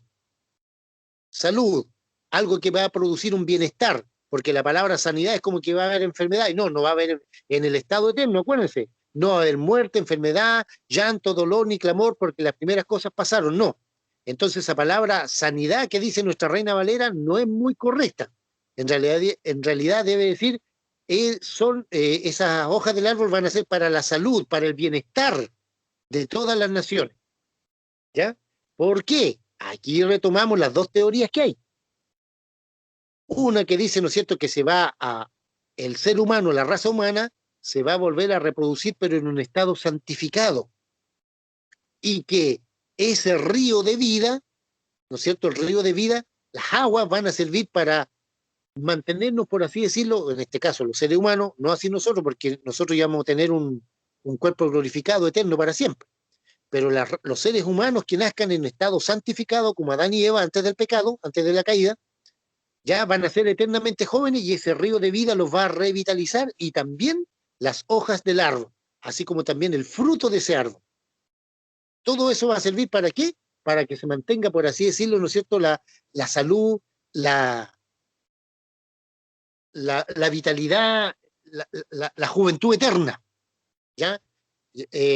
Salud. Algo que va a producir un bienestar. Porque la palabra sanidad es como que va a haber enfermedad. Y no va a haber en el estado eterno, acuérdense. No va a haber muerte, enfermedad, llanto, dolor ni clamor, porque las primeras cosas pasaron. No. Entonces esa palabra sanidad que dice nuestra Reina Valera no es muy correcta. En realidad debe decir, esas hojas del árbol van a ser para la salud, para el bienestar de todas las naciones. ¿Ya? ¿Por qué? Aquí retomamos las dos teorías que hay. Una que dice, ¿no es cierto?, que el ser humano, la raza humana, se va a volver a reproducir, pero en un estado santificado. Y que ese río de vida, ¿no es cierto?, el río de vida, las aguas van a servir para mantenernos, por así decirlo, en este caso los seres humanos, no así nosotros, porque nosotros ya vamos a tener un cuerpo glorificado eterno para siempre. Pero los seres humanos que nazcan en estado santificado, como Adán y Eva antes del pecado, antes de la caída, Ya van a ser eternamente jóvenes y ese río de vida los va a revitalizar y también las hojas del árbol, así como también el fruto de ese árbol. Todo eso va a servir ¿para qué? Para que se mantenga, por así decirlo, ¿no es cierto?, la salud, la, la vitalidad, la juventud eterna, ¿ya?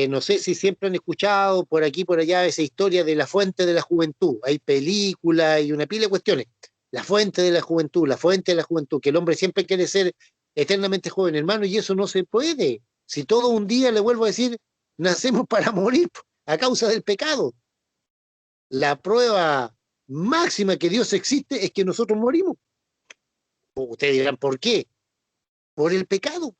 No sé si siempre han escuchado por aquí, por allá, esa historia de la fuente de la juventud. Hay películas y una pila de cuestiones. La fuente de la juventud, la fuente de la juventud, que el hombre siempre quiere ser eternamente joven, hermano, y eso no se puede. Si todo un día, le vuelvo a decir, nacemos para morir a causa del pecado. La prueba máxima que Dios existe es que nosotros morimos. Ustedes dirán, ¿por qué? Por el pecado.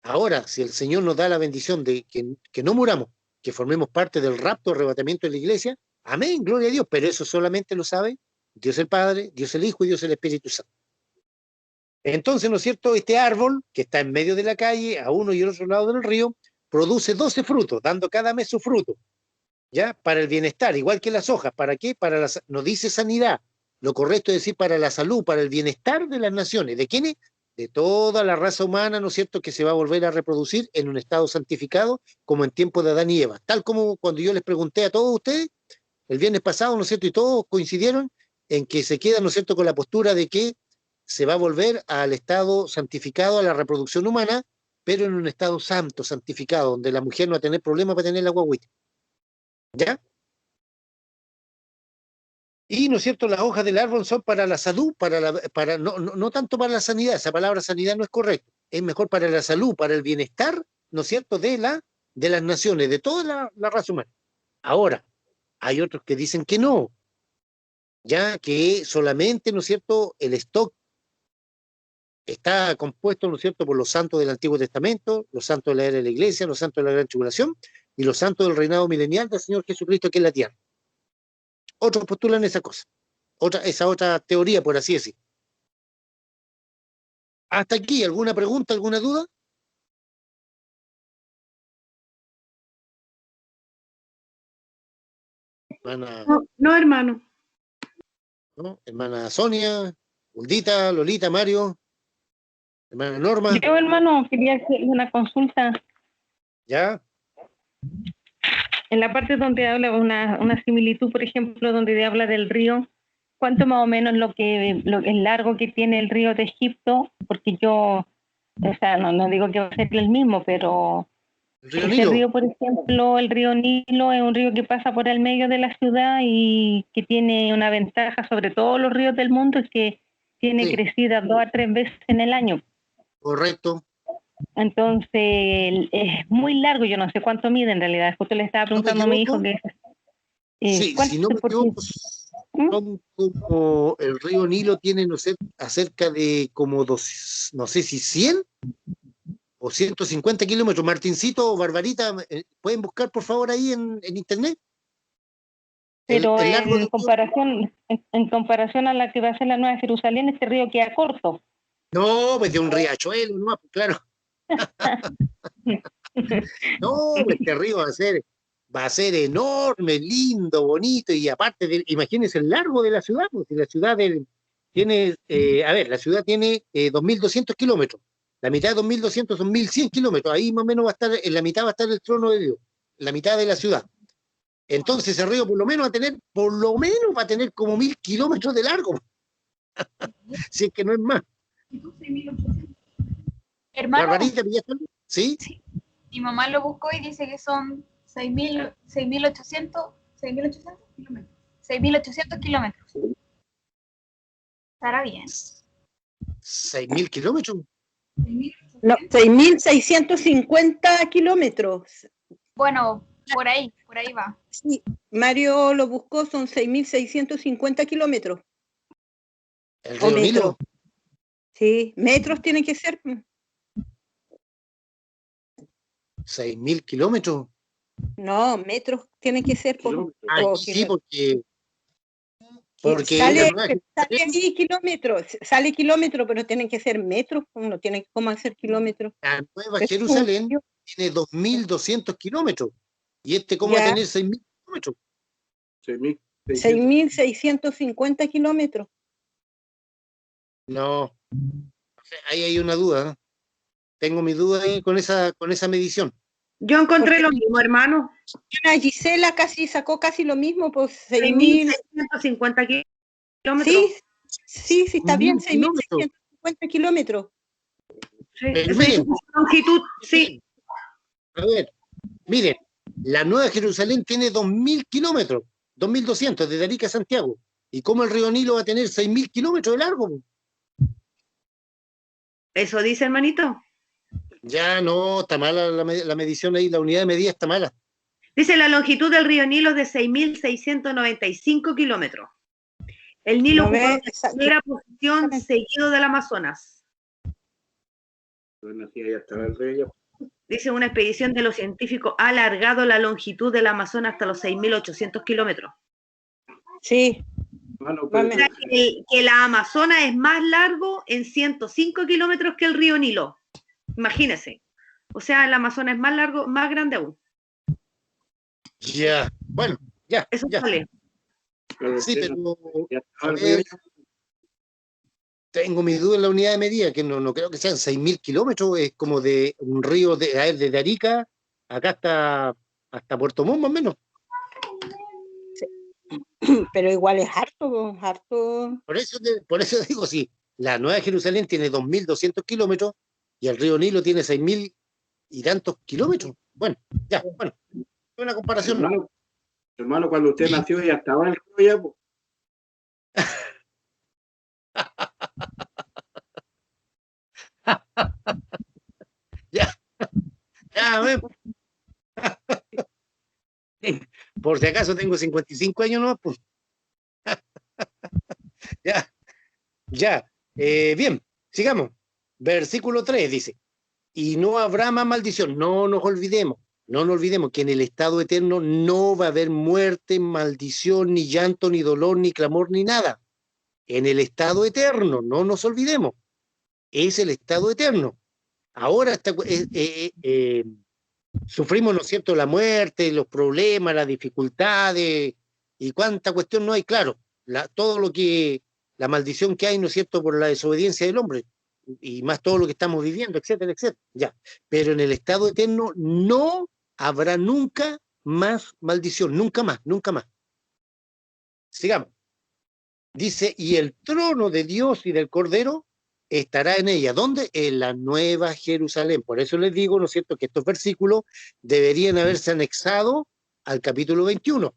Ahora, si el Señor nos da la bendición de que no muramos, que formemos parte del rapto, arrebatamiento de la iglesia, amén, gloria a Dios, pero eso solamente lo sabe Dios el Padre, Dios el Hijo y Dios el Espíritu Santo. Entonces, ¿no es cierto? Este árbol, que está en medio de la calle, a uno y al otro lado del río, produce 12 frutos, dando cada mes su fruto, ¿ya? Para el bienestar, igual que las hojas. ¿Para qué? No dice sanidad, lo correcto es decir para la salud, para el bienestar de las naciones. ¿De quiénes? De toda la raza humana, ¿no es cierto?, que se va a volver a reproducir en un estado santificado, como en tiempo de Adán y Eva. Tal como cuando yo les pregunté a todos ustedes, el viernes pasado, ¿no es cierto?, y todos coincidieron en que se quedan, ¿no es cierto?, con la postura de que se va a volver al estado santificado, a la reproducción humana, pero en un estado santo, santificado, donde la mujer no va a tener problema para tener la guagüita. ¿Ya? Y, ¿no es cierto?, las hojas del árbol son para la salud, no tanto para la sanidad, esa palabra sanidad no es correcta, es mejor para la salud, para el bienestar, ¿no es cierto?, de las naciones, de toda la raza humana. Ahora, hay otros que dicen que no, ya que solamente, ¿no es cierto?, el stock está compuesto, ¿no es cierto?, por los santos del Antiguo Testamento, los santos de la era de la Iglesia, los santos de la Gran Tribulación y los santos del reinado milenial del Señor Jesucristo aquí en la tierra. Otros postulan esa cosa, esa otra teoría, por así decir. ¿Hasta aquí alguna pregunta, alguna duda? Hermana, No, hermano. ¿no? Hermana Sonia, Uldita, Lolita, Mario, hermana Norma, Yo, hermano, quería hacer una consulta. ¿ya? En la parte donde habla una similitud, por ejemplo, donde habla del río, ¿cuánto más o menos el largo que tiene el río de Egipto? Porque yo, o sea, no digo que va a ser el mismo, pero El río ese Nilo. río, por ejemplo, el río Nilo es un río que pasa por el medio de la ciudad y que tiene una ventaja sobre todos los ríos del mundo, es que tiene Sí, crecida 2 a 3 veces en el año. correcto. Entonces, es muy largo, yo no sé cuánto mide en realidad. Justo le estaba Si no me preguntando a mi hijo equivoco, que sí, si no me porque, equivoco, son como el río Nilo tiene, no sé, acerca de como no sé si 100 o 150 kilómetros. Martincito o Barbarita, ¿pueden buscar por favor ahí en internet? pero El largo del río. en comparación a la que va a ser la Nueva Jerusalén, este río queda corto. No, pues de un riachuelo, no, pues claro. No, pues este río va a ser enorme, lindo, bonito, y aparte, imagínense el largo de la ciudad, pues si la ciudad tiene, a ver, la ciudad tiene 2.200 kilómetros, la mitad de 2.200 son 1.100 kilómetros, ahí más o menos va a estar, en la mitad va a estar el trono de Dios, la mitad de la ciudad. Entonces ese río por lo menos va a tener como 1.000 kilómetros de largo, si es que no es más. Hermano, Barbarita, ¿pillaste algo? ¿Sí? sí, mi mamá lo buscó y dice que son 6.800 kilómetros. 6.800 kilómetros. Estará bien. 6.000 kilómetros. No, 6.650 kilómetros. Bueno, por ahí va. Sí, Mario lo buscó, son 6.650 kilómetros. El O río Nilo. metros. Sí, metros tienen que ser. 6.000 kilómetros. No, metros tienen que ser. Sí, porque sale la ahí kilómetros, sale kilómetros, pero tienen que ser metros. Uno tiene que cómo hacer kilómetros. Nueva Jerusalén tiene 2.200 kilómetros. ¿Y cómo va a tener 6.000 kilómetros? 6.650 kilómetros. No, ahí hay una duda, ¿eh? Tengo mi duda ahí con esa medición. Yo encontré lo mismo, hermano. La Gisela sacó casi lo mismo, pues 6.000. 6.650 kilómetros. Sí, está bien, 6.000 6.650 kilómetros. Sí, Pero esa miren, es la longitud, sí. a ver, miren, la Nueva Jerusalén tiene 2.000 kilómetros, 2.200 desde Arica a Santiago. ¿Y cómo el río Nilo va a tener 6.000 kilómetros de largo? Eso dice, hermanito. Ya no, está mala la medición ahí, la unidad de medida está mala. Dice la longitud del río Nilo es de 6.695 kilómetros. El Nilo ¿No ocupó ves? la primera posición seguido del Amazonas. Dice, una expedición de los científicos ha alargado la longitud del Amazonas hasta los 6.800 kilómetros. Sí. O sea, que la Amazonas es más largo en 105 kilómetros que el río Nilo. Imagínense. O sea, el Amazonas es más largo, más grande aún. Ya, bueno, ya. Eso ya. vale. Sí, pero a ver, tengo mis dudas en la unidad de medida, que no creo que sean 6.000 kilómetros, es como de un río desde Arica, acá hasta Puerto Montt, más o menos. Pero igual es harto. Por eso digo, sí, la Nueva Jerusalén tiene 2.200 kilómetros y el río Nilo tiene 6.000 y tantos kilómetros. Bueno, ya, bueno, es una comparación. Hermano, cuando usted nació ya estaba en el río ya, pues. Ya, a ver. Por si acaso tengo 55 años, ¿no? Pues. Ya. Bien, sigamos. Versículo 3 dice, y no habrá más maldición. No nos olvidemos que en el estado eterno no va a haber muerte, maldición, ni llanto, ni dolor, ni clamor, ni nada. En el estado eterno, no nos olvidemos. Es el estado eterno. Ahora sufrimos, ¿no es cierto?, la muerte, los problemas, las dificultades, y cuánta cuestión no hay, claro, todo lo que, la maldición que hay, ¿no es cierto?, por la desobediencia del hombre, y más todo lo que estamos viviendo, etcétera, etcétera, ya. Pero en el estado eterno no habrá nunca más maldición, nunca más, nunca más. Sigamos. Dice, y el trono de Dios y del Cordero estará en ella. ¿Dónde? En la Nueva Jerusalén. Por eso les digo, ¿no es cierto?, que estos versículos deberían haberse anexado al capítulo 21,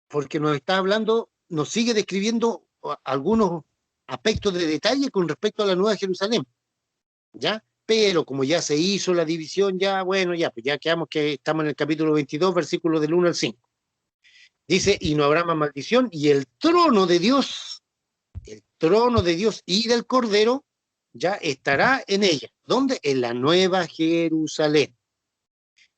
porque nos está hablando, nos sigue describiendo algunos aspectos de detalle con respecto a la Nueva Jerusalén, ¿ya? Pero como ya se hizo la división, ya, bueno, ya, pues ya quedamos que estamos en el capítulo 22, versículos del 1 al 5. Dice, y no habrá más maldición, y el trono de Dios y del Cordero ya estará en ella. ¿Dónde? En la Nueva Jerusalén.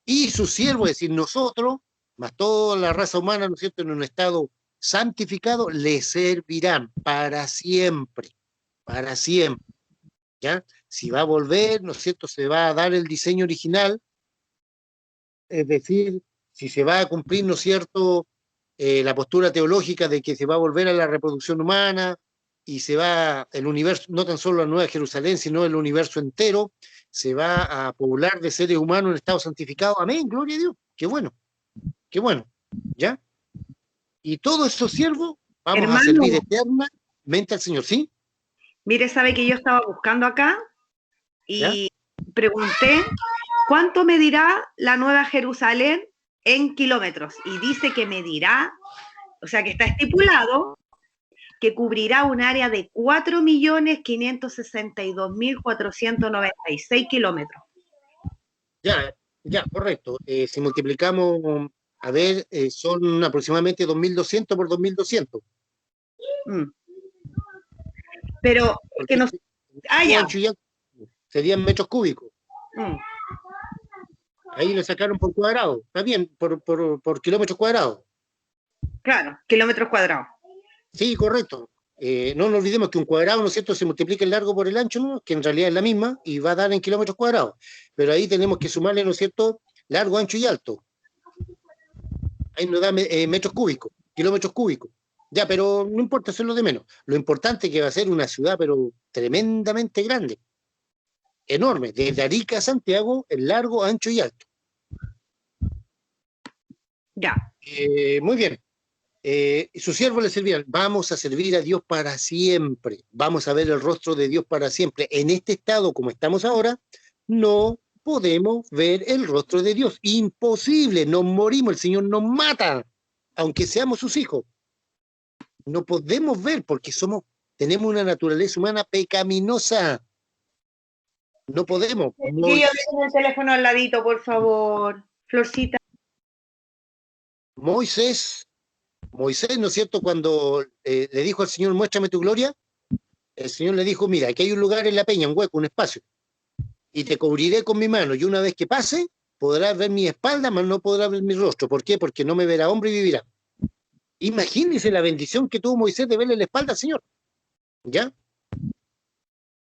Y sus siervos, es decir, nosotros, más toda la raza humana, ¿no es cierto?, en un estado santificado, le servirán para siempre, ¿ya? Si va a volver, ¿no es cierto?, se va a dar el diseño original, es decir, si se va a cumplir, ¿no es cierto?, la postura teológica de que se va a volver a la reproducción humana, y se va, el universo, no tan solo la Nueva Jerusalén, sino el universo entero, se va a poblar de seres humanos en estado santificado. Amén, gloria a Dios. Qué bueno, ¿ya? Y todos esos siervos vamos Hermano, a servir eternamente al Señor, ¿sí? Mire, sabe que yo estaba buscando acá y ¿Ya? pregunté, ¿cuánto medirá la Nueva Jerusalén en kilómetros? Y dice que medirá, o sea, que está estipulado que cubrirá un área de 4.562.496 kilómetros. Ya, correcto. Si multiplicamos, a ver, son aproximadamente 2.200 por 2.200. Pero que no... ya. Serían metros cúbicos. Ahí lo sacaron por cuadrado. Está bien, por kilómetros cuadrados. Claro, kilómetros cuadrados. Sí, correcto. No nos olvidemos que un cuadrado, ¿no es cierto?, se multiplica el largo por el ancho, ¿no?, que en realidad es la misma, y va a dar en kilómetros cuadrados. Pero ahí tenemos que sumarle, ¿no es cierto?, largo, ancho y alto. Ahí nos da metros cúbicos, kilómetros cúbicos. Ya, pero no importa, eso es lo de menos. Lo importante es que va a ser una ciudad, pero tremendamente grande, enorme, desde Arica a Santiago, en largo, ancho y alto. Ya. Muy bien. Su siervo le servirá. Vamos a servir a Dios para siempre. Vamos a ver el rostro de Dios para siempre. En este estado como estamos ahora, no podemos ver el rostro de Dios. Imposible. Nos morimos. El Señor nos mata, aunque seamos sus hijos. No podemos ver porque tenemos una naturaleza humana pecaminosa. No podemos. Yo tengo el teléfono al ladito, por favor. Florcita. Moisés, ¿no es cierto? Cuando le dijo al Señor, muéstrame tu gloria, el Señor le dijo, mira, aquí hay un lugar en la peña, un hueco, un espacio, y te cubriré con mi mano, y una vez que pase, podrás ver mi espalda, mas no podrás ver mi rostro. ¿Por qué? Porque no me verá hombre y vivirá. Imagínense la bendición que tuvo Moisés de verle la espalda al Señor, ¿ya?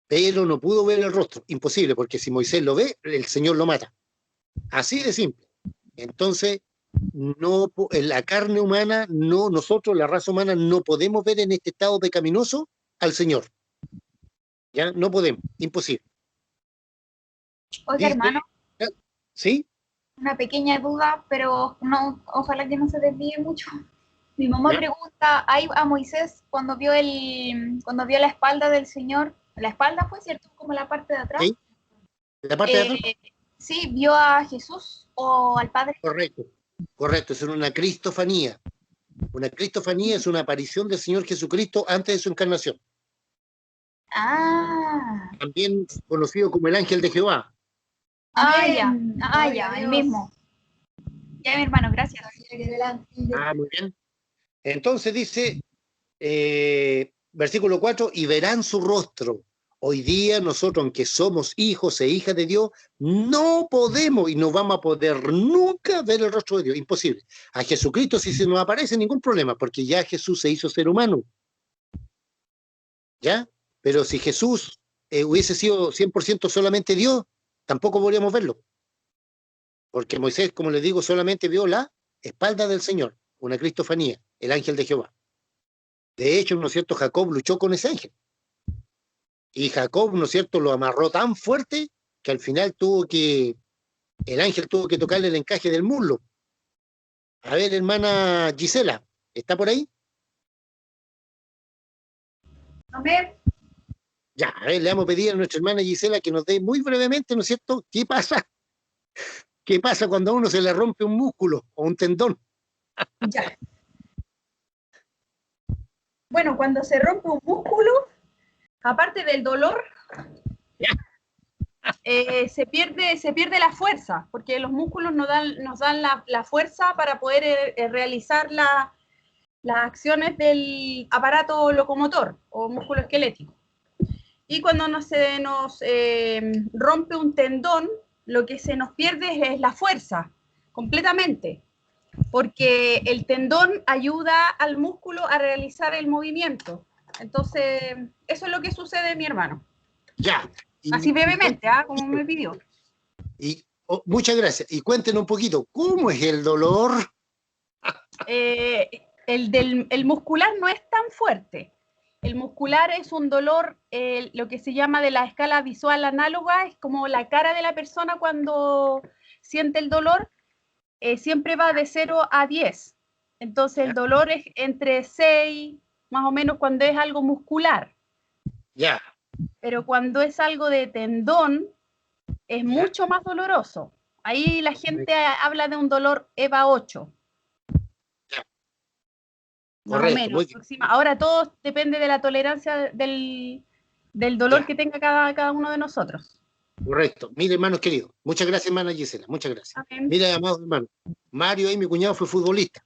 Pero no pudo ver el rostro, imposible, porque si Moisés lo ve, el Señor lo mata. Así de simple. Entonces, no, en la carne humana, no, nosotros, la raza humana, no podemos ver en este estado pecaminoso al Señor. ¿Ya? No podemos, imposible. Oiga, hermano, ¿Sí? una pequeña duda, pero no, ojalá que no se desvíe mucho. Mi mamá ¿Ya? pregunta, ahí a Moisés cuando vio la espalda del Señor, la espalda fue cierto, como la parte de atrás. ¿Sí? La parte de atrás. Sí, vio a Jesús o al Padre. Correcto, correcto, es una cristofanía. Una cristofanía es una aparición del Señor Jesucristo antes de su encarnación. Ah, También conocido como el ángel de Jehová. ya, el mismo. Ya, mi hermano, gracias. Muy bien. Entonces dice, versículo 4, y verán su rostro. Hoy día nosotros, aunque somos hijos e hijas de Dios, no podemos y no vamos a poder nunca ver el rostro de Dios. Imposible. A Jesucristo sí se nos aparece, ningún problema, porque ya Jesús se hizo ser humano. ¿Ya? Pero si Jesús hubiese sido 100% solamente Dios, tampoco podríamos verlo. Porque Moisés, como les digo, solamente vio la espalda del Señor, una cristofanía, el ángel de Jehová. De hecho, ¿no es cierto? Jacob luchó con ese ángel. Y Jacob, ¿no es cierto?, lo amarró tan fuerte que al final el ángel tuvo que tocarle el encaje del muslo. A ver, hermana Gisela, ¿está por ahí? Amén. Ya, a ver, le vamos a pedir a nuestra hermana Gisela que nos dé muy brevemente, ¿no es cierto?, ¿qué pasa? ¿Qué pasa cuando a uno se le rompe un músculo o un tendón? Ya. Bueno, cuando se rompe un músculo, aparte del dolor, se pierde la fuerza, porque los músculos nos dan la fuerza para poder realizar las acciones del aparato locomotor o músculo esquelético. Y cuando se nos rompe un tendón, lo que se nos pierde es la fuerza, completamente, porque el tendón ayuda al músculo a realizar el movimiento. Entonces, eso es lo que sucede, mi hermano. Ya. Así brevemente, como me pidió. Muchas gracias. Y cuéntenos un poquito, ¿cómo es el dolor? El muscular no es tan fuerte. El muscular es un dolor, lo que se llama de la escala visual análoga, es como la cara de la persona cuando siente el dolor, siempre va de 0 a 10. Entonces el dolor es entre 6, más o menos cuando es algo muscular. Ya. Pero cuando es algo de tendón, es mucho más doloroso. Ahí la gente habla de un dolor EVA 8. Más o menos. Ahora todo depende de la tolerancia del dolor que tenga cada uno de nosotros. Correcto. Mire, hermanos queridos, muchas gracias, hermana Gisela, muchas gracias. Mira, amados hermanos, Mario y mi cuñado fue futbolista.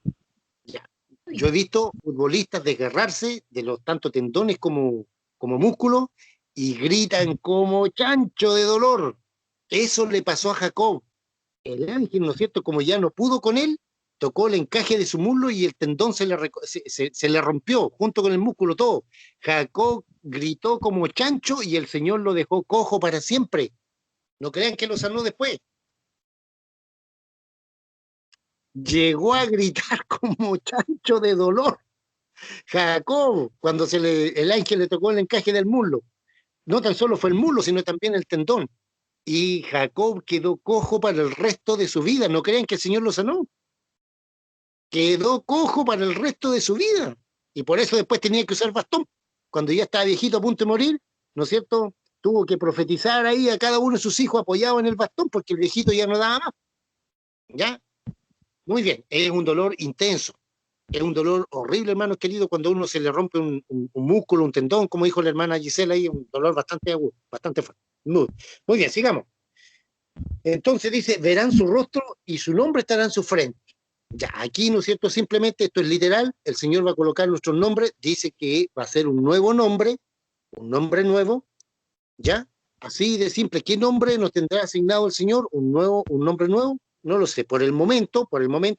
Ya. Yo he visto futbolistas desgarrarse de los tanto tendones como músculos y gritan como chancho de dolor. Eso le pasó a Jacob. El ángel, ¿no es cierto?, como ya no pudo con él, tocó el encaje de su muslo y el tendón se le rompió, junto con el músculo todo. Jacob gritó como chancho y el Señor lo dejó cojo para siempre. No crean que lo sanó después. Llegó a gritar como chancho de dolor. Jacob, cuando el ángel le tocó el encaje del muslo, no tan solo fue el muslo, sino también el tendón. Y Jacob quedó cojo para el resto de su vida. ¿No creen que el Señor lo sanó? Quedó cojo para el resto de su vida. Y por eso después tenía que usar bastón. Cuando ya estaba viejito a punto de morir, ¿no es cierto? Tuvo que profetizar ahí a cada uno de sus hijos apoyado en el bastón, porque el viejito ya no daba más. ¿Ya? Muy bien, es un dolor intenso. Es un dolor horrible, hermanos queridos, cuando a uno se le rompe un músculo, un tendón, como dijo la hermana Gisela ahí, un dolor bastante agudo, bastante fuerte. Muy bien, sigamos. Entonces dice, verán su rostro y su nombre estará en su frente. Ya, aquí, ¿no es cierto? Simplemente, esto es literal, el Señor va a colocar nuestros nombres, dice que va a ser un nuevo nombre, un nombre nuevo, ¿ya? Así de simple, ¿qué nombre nos tendrá asignado el Señor? Un nombre nuevo, no lo sé. Por el momento,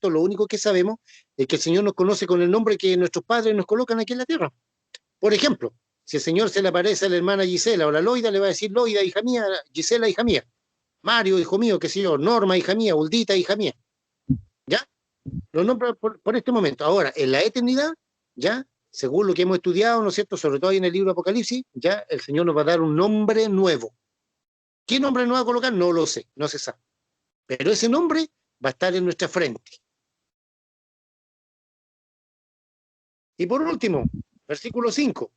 lo único que sabemos es que el Señor nos conoce con el nombre que nuestros padres nos colocan aquí en la tierra. Por ejemplo, si el Señor se le aparece a la hermana Gisela o la Loida, le va a decir Loida, hija mía, Gisela, hija mía, Mario, hijo mío, qué sé yo, Norma, hija mía, Uldita, hija mía. ¿Ya? Lo nombra por este momento. Ahora, en la eternidad, ya, según lo que hemos estudiado, ¿no es cierto?, sobre todo ahí en el libro de Apocalipsis, ya el Señor nos va a dar un nombre nuevo. ¿Qué nombre nos va a colocar? No lo sé, no se sabe. Pero ese nombre va a estar en nuestra frente. Y por último, versículo 5.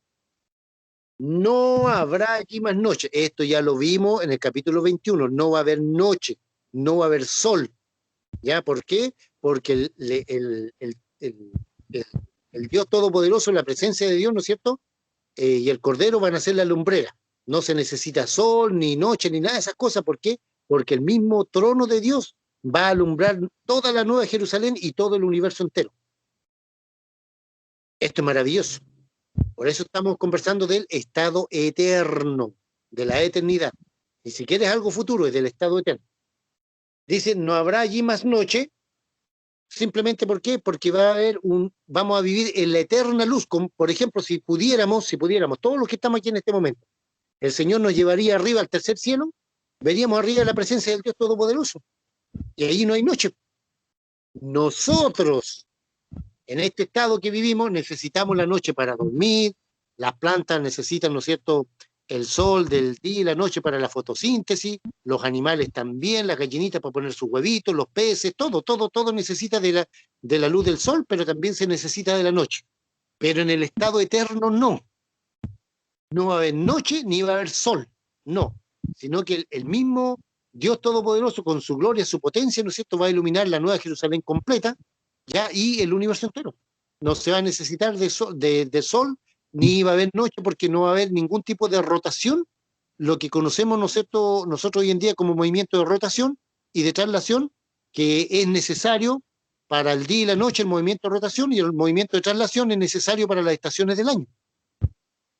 No habrá aquí más noche. Esto ya lo vimos en el capítulo 21. No va a haber noche, no va a haber sol. ¿Ya? ¿Por qué? Porque el Dios Todopoderoso, la presencia de Dios, ¿no es cierto? Y el Cordero van a ser la lumbrera. No se necesita sol, ni noche, ni nada de esas cosas. ¿Por qué? Porque el mismo trono de Dios va a alumbrar toda la Nueva Jerusalén y todo el universo entero. Esto es maravilloso. Por eso estamos conversando del estado eterno, de la eternidad. Ni siquiera es algo futuro, es del estado eterno. Dice, no habrá allí más noche, simplemente ¿por qué? Porque vamos a vivir en la eterna luz. Por ejemplo, si pudiéramos, todos los que estamos aquí en este momento, el Señor nos llevaría arriba al tercer cielo, veríamos arriba la presencia del Dios Todopoderoso. Y ahí no hay noche. Nosotros, en este estado que vivimos, necesitamos la noche para dormir, las plantas necesitan, ¿no es cierto?, el sol del día y la noche para la fotosíntesis, los animales también, las gallinitas para poner sus huevitos, los peces, todo necesita de la luz del sol, pero también se necesita de la noche. Pero en el estado eterno no. No va a haber noche ni va a haber sol, no. Sino que el mismo Dios Todopoderoso, con su gloria, su potencia, ¿no es cierto?, va a iluminar la Nueva Jerusalén completa, ¿ya? Y el universo entero. No se va a necesitar de sol, ni va a haber noche, porque no va a haber ningún tipo de rotación, lo que conocemos, ¿no es cierto?, nosotros hoy en día como movimiento de rotación y de traslación, que es necesario para el día y la noche el movimiento de rotación, y el movimiento de traslación es necesario para las estaciones del año.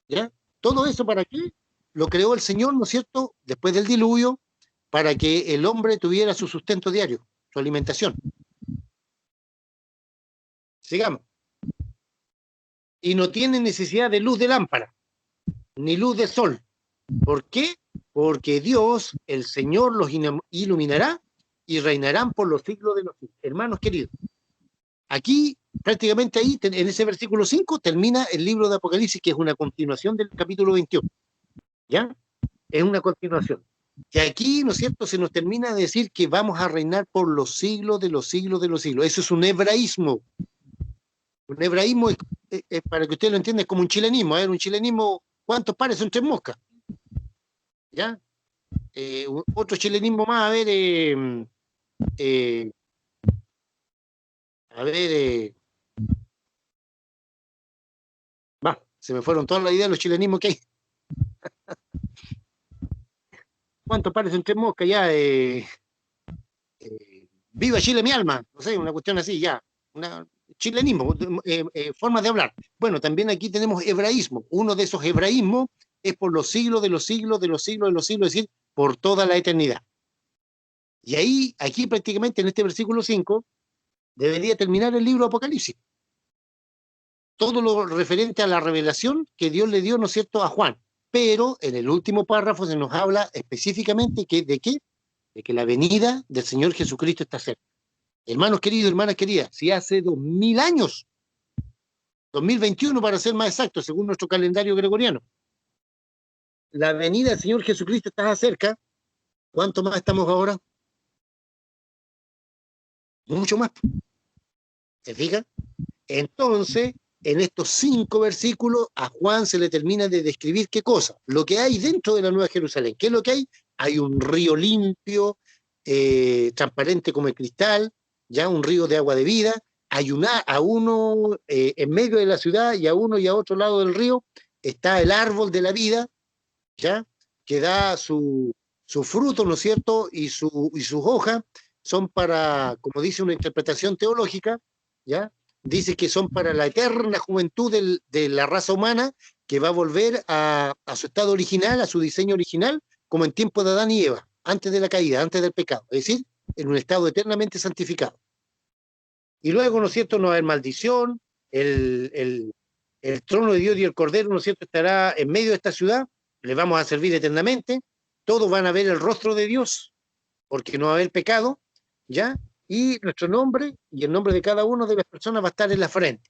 ¿Ya? Todo eso, ¿para qué? Lo creó el Señor, ¿no es cierto?, después del diluvio, para que el hombre tuviera su sustento diario, su alimentación. Sigamos. Y no tiene necesidad de luz de lámpara, ni luz de sol. ¿Por qué? Porque Dios, el Señor, los iluminará y reinarán por los siglos de los siglos. Hermanos queridos, aquí, prácticamente ahí, en ese versículo 5, termina el libro de Apocalipsis, que es una continuación del capítulo 21. ¿Ya? Es una continuación. Y aquí, ¿no es cierto?, se nos termina de decir que vamos a reinar por los siglos de los siglos de los siglos. Eso es un hebraísmo. Un hebraísmo, para que usted lo entienda, es como un chilenismo. A ver, un chilenismo, ¿cuántos pares son tres moscas? ¿Ya? Otro chilenismo más, se me fueron todas las ideas de los chilenismos que hay. ¿Cuántos pares son tres moscas? Ya, viva Chile mi alma, no sé, una cuestión así, ya. Chilenismo, formas de hablar. Bueno, también aquí tenemos hebraísmo. Uno de esos hebraísmos es por los siglos de los siglos de los siglos de los siglos, es decir, por toda la eternidad. Y ahí, aquí prácticamente en este versículo 5, debería terminar el libro de Apocalipsis. Todo lo referente a la revelación que Dios le dio, ¿no es cierto?, a Juan. Pero en el último párrafo se nos habla específicamente ¿de qué? De que la venida del Señor Jesucristo está cerca. Hermanos queridos, hermanas queridas, si hace 2000 años 2021 para ser más exacto, según nuestro calendario gregoriano. La venida del Señor Jesucristo está cerca. ¿Cuánto más estamos ahora? Mucho más. ¿Se fijan? Entonces, en estos 5 versículos, a Juan se le termina de describir qué cosa, lo que hay dentro de la Nueva Jerusalén. ¿Qué es lo que hay? Hay un río limpio, transparente como el cristal, ya un río de agua de vida. Hay a uno en medio de la ciudad y a uno y a otro lado del río está el árbol de la vida, ya, que da su fruto, ¿no es cierto? Y sus hojas son para, como dice una interpretación teológica, ya, dice que son para la eterna juventud de la raza humana que va a volver a su estado original, a su diseño original, como en tiempo de Adán y Eva, antes de la caída, antes del pecado, es decir, en un estado eternamente santificado. Y luego, ¿no es cierto?, no va a haber maldición, el trono de Dios y el Cordero, ¿no es cierto?, estará en medio de esta ciudad, le vamos a servir eternamente, todos van a ver el rostro de Dios, porque no va a haber pecado, ¿ya? Y nuestro nombre y el nombre de cada una de las personas va a estar en la frente.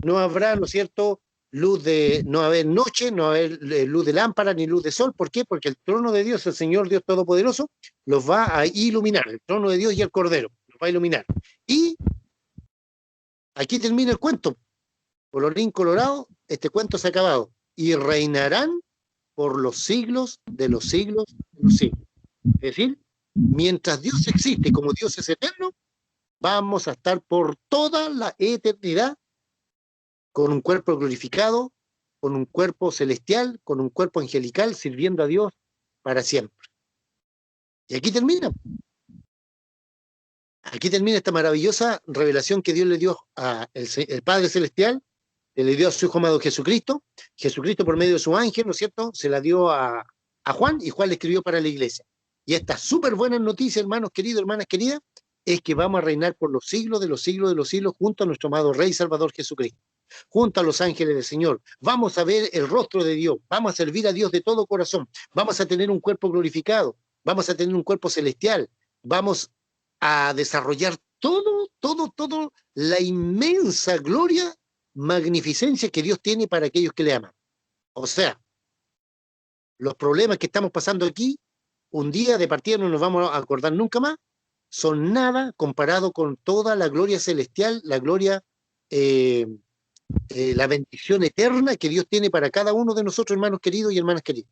No habrá, ¿no es cierto?, no va a haber noche, no va a haber luz de lámpara ni luz de sol. ¿Por qué? Porque el trono de Dios, el Señor Dios Todopoderoso, los va a iluminar, el trono de Dios y el Cordero, los va a iluminar. Y aquí termina el cuento. Colorín colorado, este cuento se ha acabado. Y reinarán por los siglos de los siglos de los siglos. Es decir, mientras Dios existe, como Dios es eterno, vamos a estar por toda la eternidad con un cuerpo glorificado, con un cuerpo celestial, con un cuerpo angelical, sirviendo a Dios para siempre. Y aquí termina. Aquí termina esta maravillosa revelación que Dios le dio al Padre Celestial, que le dio a su Hijo amado Jesucristo. Jesucristo, por medio de su ángel, ¿no es cierto?, se la dio a Juan, y Juan le escribió para la iglesia. Y esta súper buena noticia, hermanos queridos, hermanas queridas, es que vamos a reinar por los siglos de los siglos de los siglos junto a nuestro amado Rey Salvador Jesucristo, junto a los ángeles del Señor. Vamos a ver el rostro de Dios, vamos a servir a Dios de todo corazón, vamos a tener un cuerpo glorificado, vamos a tener un cuerpo celestial, vamos a desarrollar todo la inmensa gloria, magnificencia que Dios tiene para aquellos que le aman. O sea, los problemas que estamos pasando aquí, un día de partida no nos vamos a acordar nunca más, son nada comparado con toda la gloria celestial, la gloria, la bendición eterna que Dios tiene para cada uno de nosotros, hermanos queridos y hermanas queridas.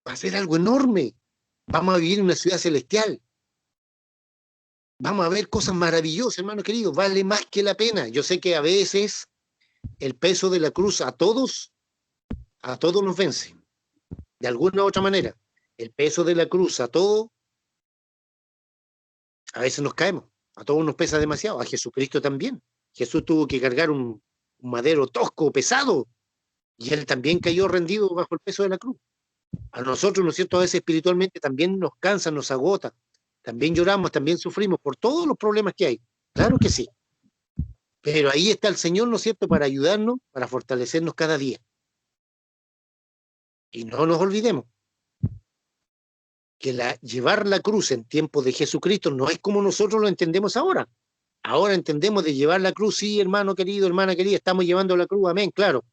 Va a ser algo enorme. Vamos a vivir en una ciudad celestial. Vamos a ver cosas maravillosas, hermanos queridos. Vale más que la pena. Yo sé que a veces el peso de la cruz a todos nos vence. De alguna u otra manera. El peso de la cruz a todos, a veces nos caemos. A todos nos pesa demasiado. A Jesucristo también. Jesús tuvo que cargar un madero tosco, pesado. Y él también cayó rendido bajo el peso de la cruz. A nosotros, ¿no es cierto?, a veces espiritualmente también nos cansa, nos agota. También lloramos, también sufrimos por todos los problemas que hay. Claro que sí. Pero ahí está el Señor, ¿no es cierto?, para ayudarnos, para fortalecernos cada día. Y no nos olvidemos que llevar la cruz en tiempo de Jesucristo no es como nosotros lo entendemos ahora. Ahora entendemos de llevar la cruz, sí, hermano querido, hermana querida, estamos llevando la cruz, amén, claro.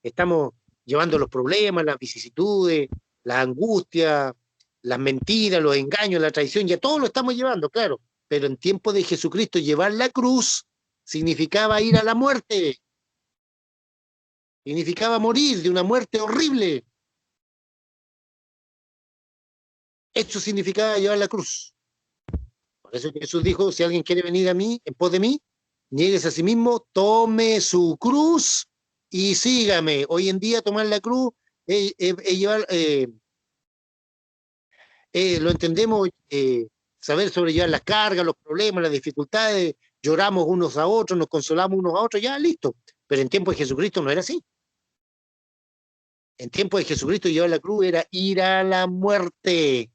Estamos llevando los problemas, las vicisitudes, las angustias, las mentiras, los engaños, la traición, ya todo lo estamos llevando, claro. Pero en tiempo de Jesucristo llevar la cruz significaba ir a la muerte. Significaba morir de una muerte horrible. Eso significaba llevar la cruz. Por eso Jesús dijo, si alguien quiere venir a mí, en pos de mí, niéguese a sí mismo, tome su cruz y sígame. Hoy en día tomar la cruz es llevar, lo entendemos, saber sobrellevar las cargas, los problemas, las dificultades, lloramos unos a otros, nos consolamos unos a otros, ya listo. Pero en tiempo de Jesucristo no era así. En tiempo de Jesucristo llevar la cruz era ir a la muerte.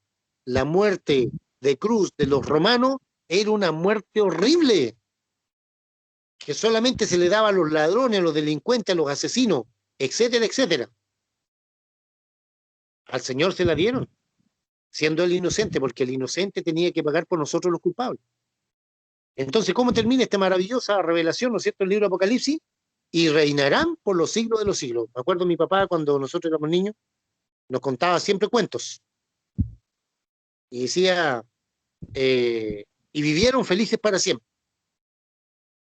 La muerte de cruz de los romanos era una muerte horrible, que solamente se le daba a los ladrones, a los delincuentes, a los asesinos, etcétera, etcétera. Al Señor se la dieron, siendo él inocente, porque el inocente tenía que pagar por nosotros los culpables. Entonces, ¿cómo termina esta maravillosa revelación, ¿no es cierto?, el libro de Apocalipsis? Y reinarán por los siglos de los siglos. Me acuerdo mi papá cuando nosotros éramos niños, nos contaba siempre cuentos. Y decía, y vivieron felices para siempre.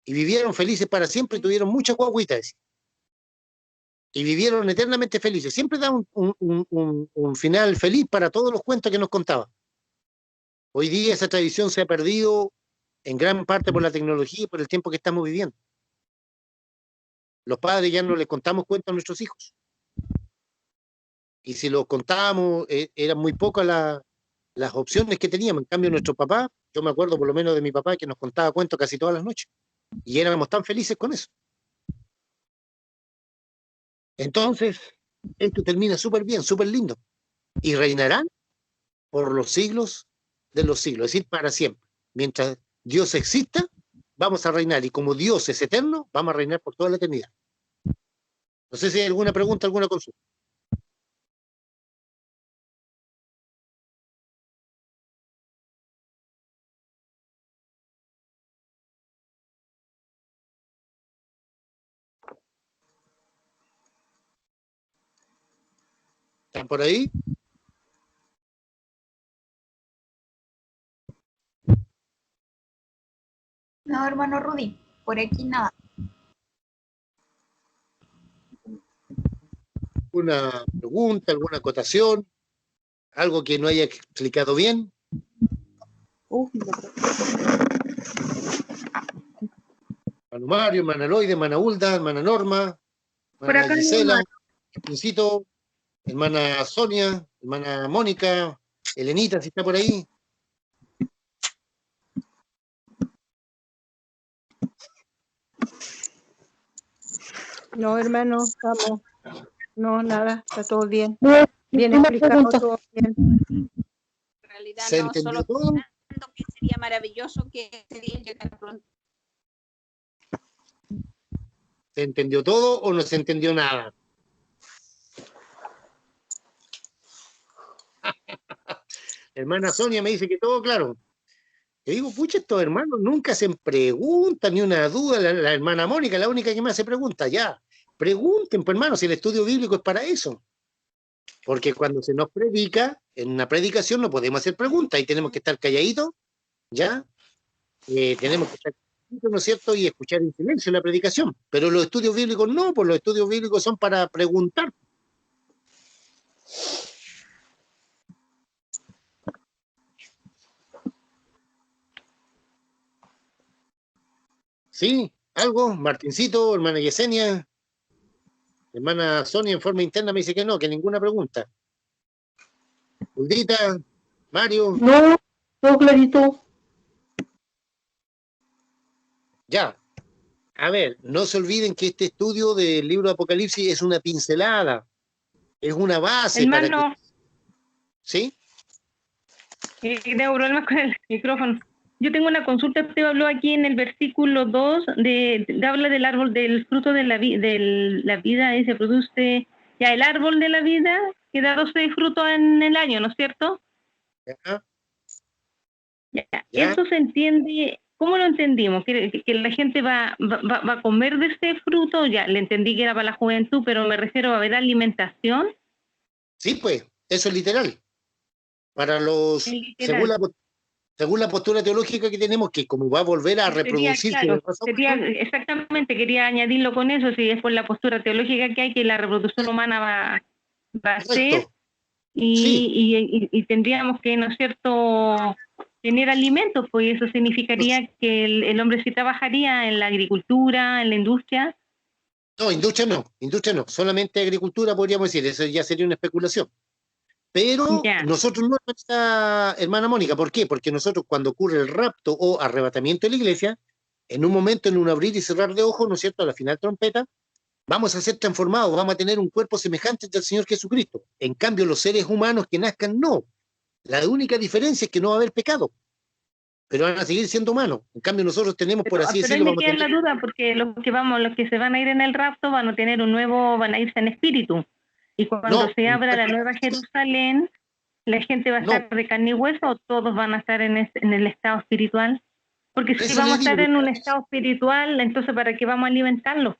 Y vivieron felices para siempre y tuvieron muchas guagüitas. Y vivieron eternamente felices. Siempre da un final feliz para todos los cuentos que nos contaba. Hoy día esa tradición se ha perdido en gran parte por la tecnología y por el tiempo que estamos viviendo. Los padres ya no les contamos cuentos a nuestros hijos. Y si los contábamos, eran muy pocas las opciones que teníamos. En cambio, nuestro papá, yo me acuerdo por lo menos de mi papá, que nos contaba cuentos casi todas las noches. Y éramos tan felices con eso. Entonces, esto termina súper bien, súper lindo. Y reinarán por los siglos de los siglos, es decir, para siempre. Mientras Dios exista, vamos a reinar. Y como Dios es eterno, vamos a reinar por toda la eternidad. No sé si hay alguna pregunta, alguna consulta. ¿Están por ahí? No, hermano Rudy, por aquí nada. ¿Alguna pregunta, alguna acotación? ¿Algo que no haya explicado bien? Hermano Mario, hermana Loide, hermana Hulda, hermana Norma, Por hermana acá, Gisela, Princito, hermana Sonia, hermana Mónica, Elenita, si está por ahí. No, hermano, estamos. No, nada, está todo bien. No, Bien una explicado, pregunta. todo bien. En realidad ¿Se no, entendió solo todo? pensando que sería maravilloso que ese día llegara pronto. ¿Se entendió todo o no se entendió nada? Hermana Sonia me dice que todo claro. Yo digo, pucha, estos hermanos nunca hacen preguntas ni una duda. La hermana Mónica, la única que me hace preguntas, ya. Pregunten, pues hermanos, si el estudio bíblico es para eso. Porque cuando se nos predica, en una predicación no podemos hacer preguntas y tenemos que estar calladitos, ¿ya? Tenemos que estar calladitos, ¿no es cierto? Y escuchar en silencio la predicación. Pero los estudios bíblicos no, pues los estudios bíblicos son para preguntar. ¿Sí? ¿Algo? Martincito, hermana Yesenia, hermana Sonia en forma interna me dice que no, que ninguna pregunta. Huldita, Mario, No, todo clarito. ya. A ver, no se olviden que este estudio del libro de Apocalipsis es una pincelada, es una base para que... Hermano, ¿Sí? tengo problemas con el micrófono. Yo tengo una consulta, usted habló aquí en el versículo 2, habla del árbol, del fruto de la vida, y se produce ya el árbol de la vida, que da 12 frutos en el año, ¿no es cierto? ¿Ya? Ya. ¿Ya? Eso se entiende, ¿cómo lo entendimos? ¿Que la gente va a comer de este fruto? Ya, le entendí que era para la juventud, pero me refiero a ver alimentación. Sí, pues, eso es literal. Para los... Literal. Según la postura teológica que tenemos, que como va a volver a reproducirse... Claro, exactamente, quería añadirlo con eso, si es por la postura teológica que hay, que la reproducción humana va a ser, y tendríamos que, ¿no es cierto?, tener alimentos, pues eso significaría que el hombre sí trabajaría en la agricultura, en la industria. No, industria no, solamente agricultura podríamos decir, eso ya sería una especulación. Pero nosotros no, hermana Mónica, ¿por qué? Porque nosotros cuando ocurre el rapto o arrebatamiento de la iglesia, en un momento, en un abrir y cerrar de ojos, ¿no es cierto?, a la final trompeta, vamos a ser transformados, vamos a tener un cuerpo semejante al Señor Jesucristo. En cambio, los seres humanos que nazcan, no. La única diferencia es que no va a haber pecado, pero van a seguir siendo humanos. En cambio, nosotros tenemos, por así decirlo... Pero me queda la duda, porque los que se van a ir en el rapto van a tener van a irse en espíritu. Y cuando se abra la nueva Jerusalén, ¿la gente va a estar de carne y hueso o todos van a estar en el estado espiritual? Porque Por si eso vamos a le digo, estar en un estado espiritual, entonces ¿para qué vamos a alimentarlo?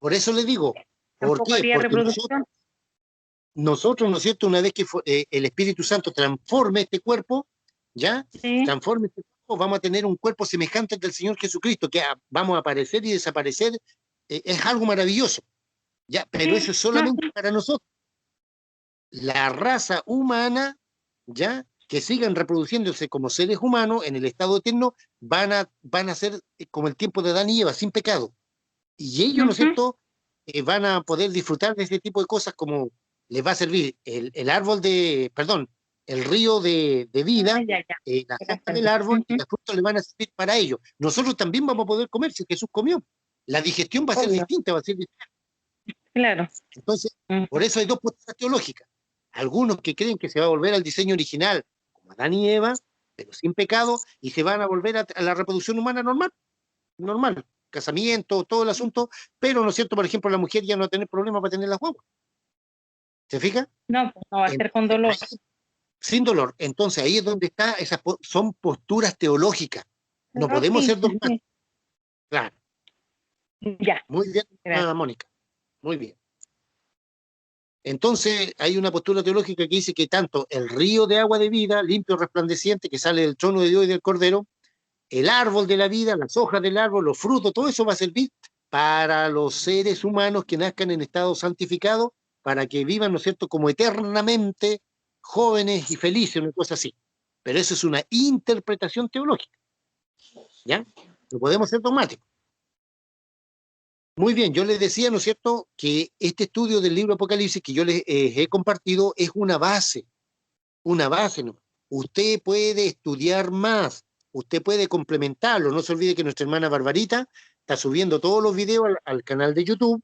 por eso le digo, ¿por Tampoco qué? haría Porque reproducción. nosotros, ¿no es cierto? Una vez que el Espíritu Santo transforme este cuerpo, ¿ya? Sí. Transforme este cuerpo, vamos a tener un cuerpo semejante al del Señor Jesucristo, que vamos a aparecer y desaparecer, es algo maravilloso, ¿ya? Pero eso es solamente para nosotros. La raza humana, ¿ya? Que sigan reproduciéndose como seres humanos en el estado eterno, van a ser como el tiempo de Adán y Eva, sin pecado. Y ellos, ¿no es cierto?, van a poder disfrutar de este tipo de cosas, como les va a servir el árbol perdón, el río de vida, Ya. la hoja del árbol y las frutas le van a servir para ellos. Nosotros también vamos a poder comer si Jesús comió. La digestión va a ser Obvio. distinta, va a ser diferente. Claro. Entonces, por eso hay dos posturas teológicas. Algunos que creen que se va a volver al diseño original, como Adán y Eva, pero sin pecado, y se van a volver a la reproducción humana normal, casamiento, todo el asunto, pero, ¿no es cierto?, por ejemplo, la mujer ya no va a tener problema para tener las guaguas. ¿Se fija? No, pues no va a ser con dolor. Sin dolor. Entonces, ahí es donde está, son posturas teológicas. No podemos ser dogmáticos. Claro. Ya. Muy bien, Gracias. Mónica. Muy bien. Entonces, hay una postura teológica que dice que tanto el río de agua de vida, limpio, resplandeciente, que sale del trono de Dios y del Cordero, el árbol de la vida, las hojas del árbol, los frutos, todo eso va a servir para los seres humanos que nazcan en estado santificado, para que vivan, ¿no es cierto?, como eternamente jóvenes y felices, una cosa así. Pero eso es una interpretación teológica, ¿ya? No podemos ser dogmáticos. Muy bien, yo les decía, ¿no es cierto?, que este estudio del libro Apocalipsis que yo les he compartido es una base, ¿no? Usted puede estudiar más, usted puede complementarlo. No se olvide que nuestra hermana Barbarita está subiendo todos los videos al canal de YouTube.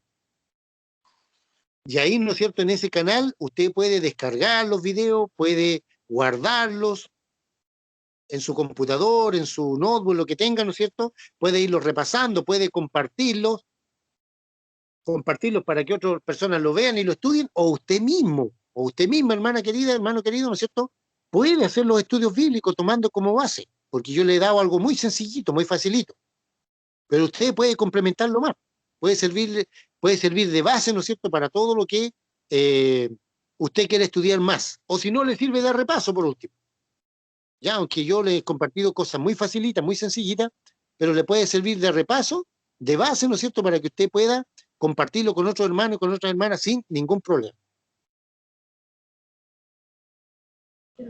Y ahí, ¿no es cierto?, en ese canal usted puede descargar los videos, puede guardarlos en su computador, en su notebook, lo que tenga, ¿no es cierto? Puede irlos repasando, puede compartirlos para que otras personas lo vean y lo estudien, o usted misma, hermana querida, hermano querido, ¿no es cierto?, puede hacer los estudios bíblicos tomando como base, porque yo le he dado algo muy sencillito, muy facilito, pero usted puede complementarlo más, puede servir de base, ¿no es cierto?, para todo lo que usted quiere estudiar más, o si no, le sirve de repaso por último. Ya, aunque yo le he compartido cosas muy facilitas, muy sencillitas, pero le puede servir de repaso, de base, ¿no es cierto?, para que usted pueda compartirlo con otros hermanos y con otras hermanas sin ningún problema.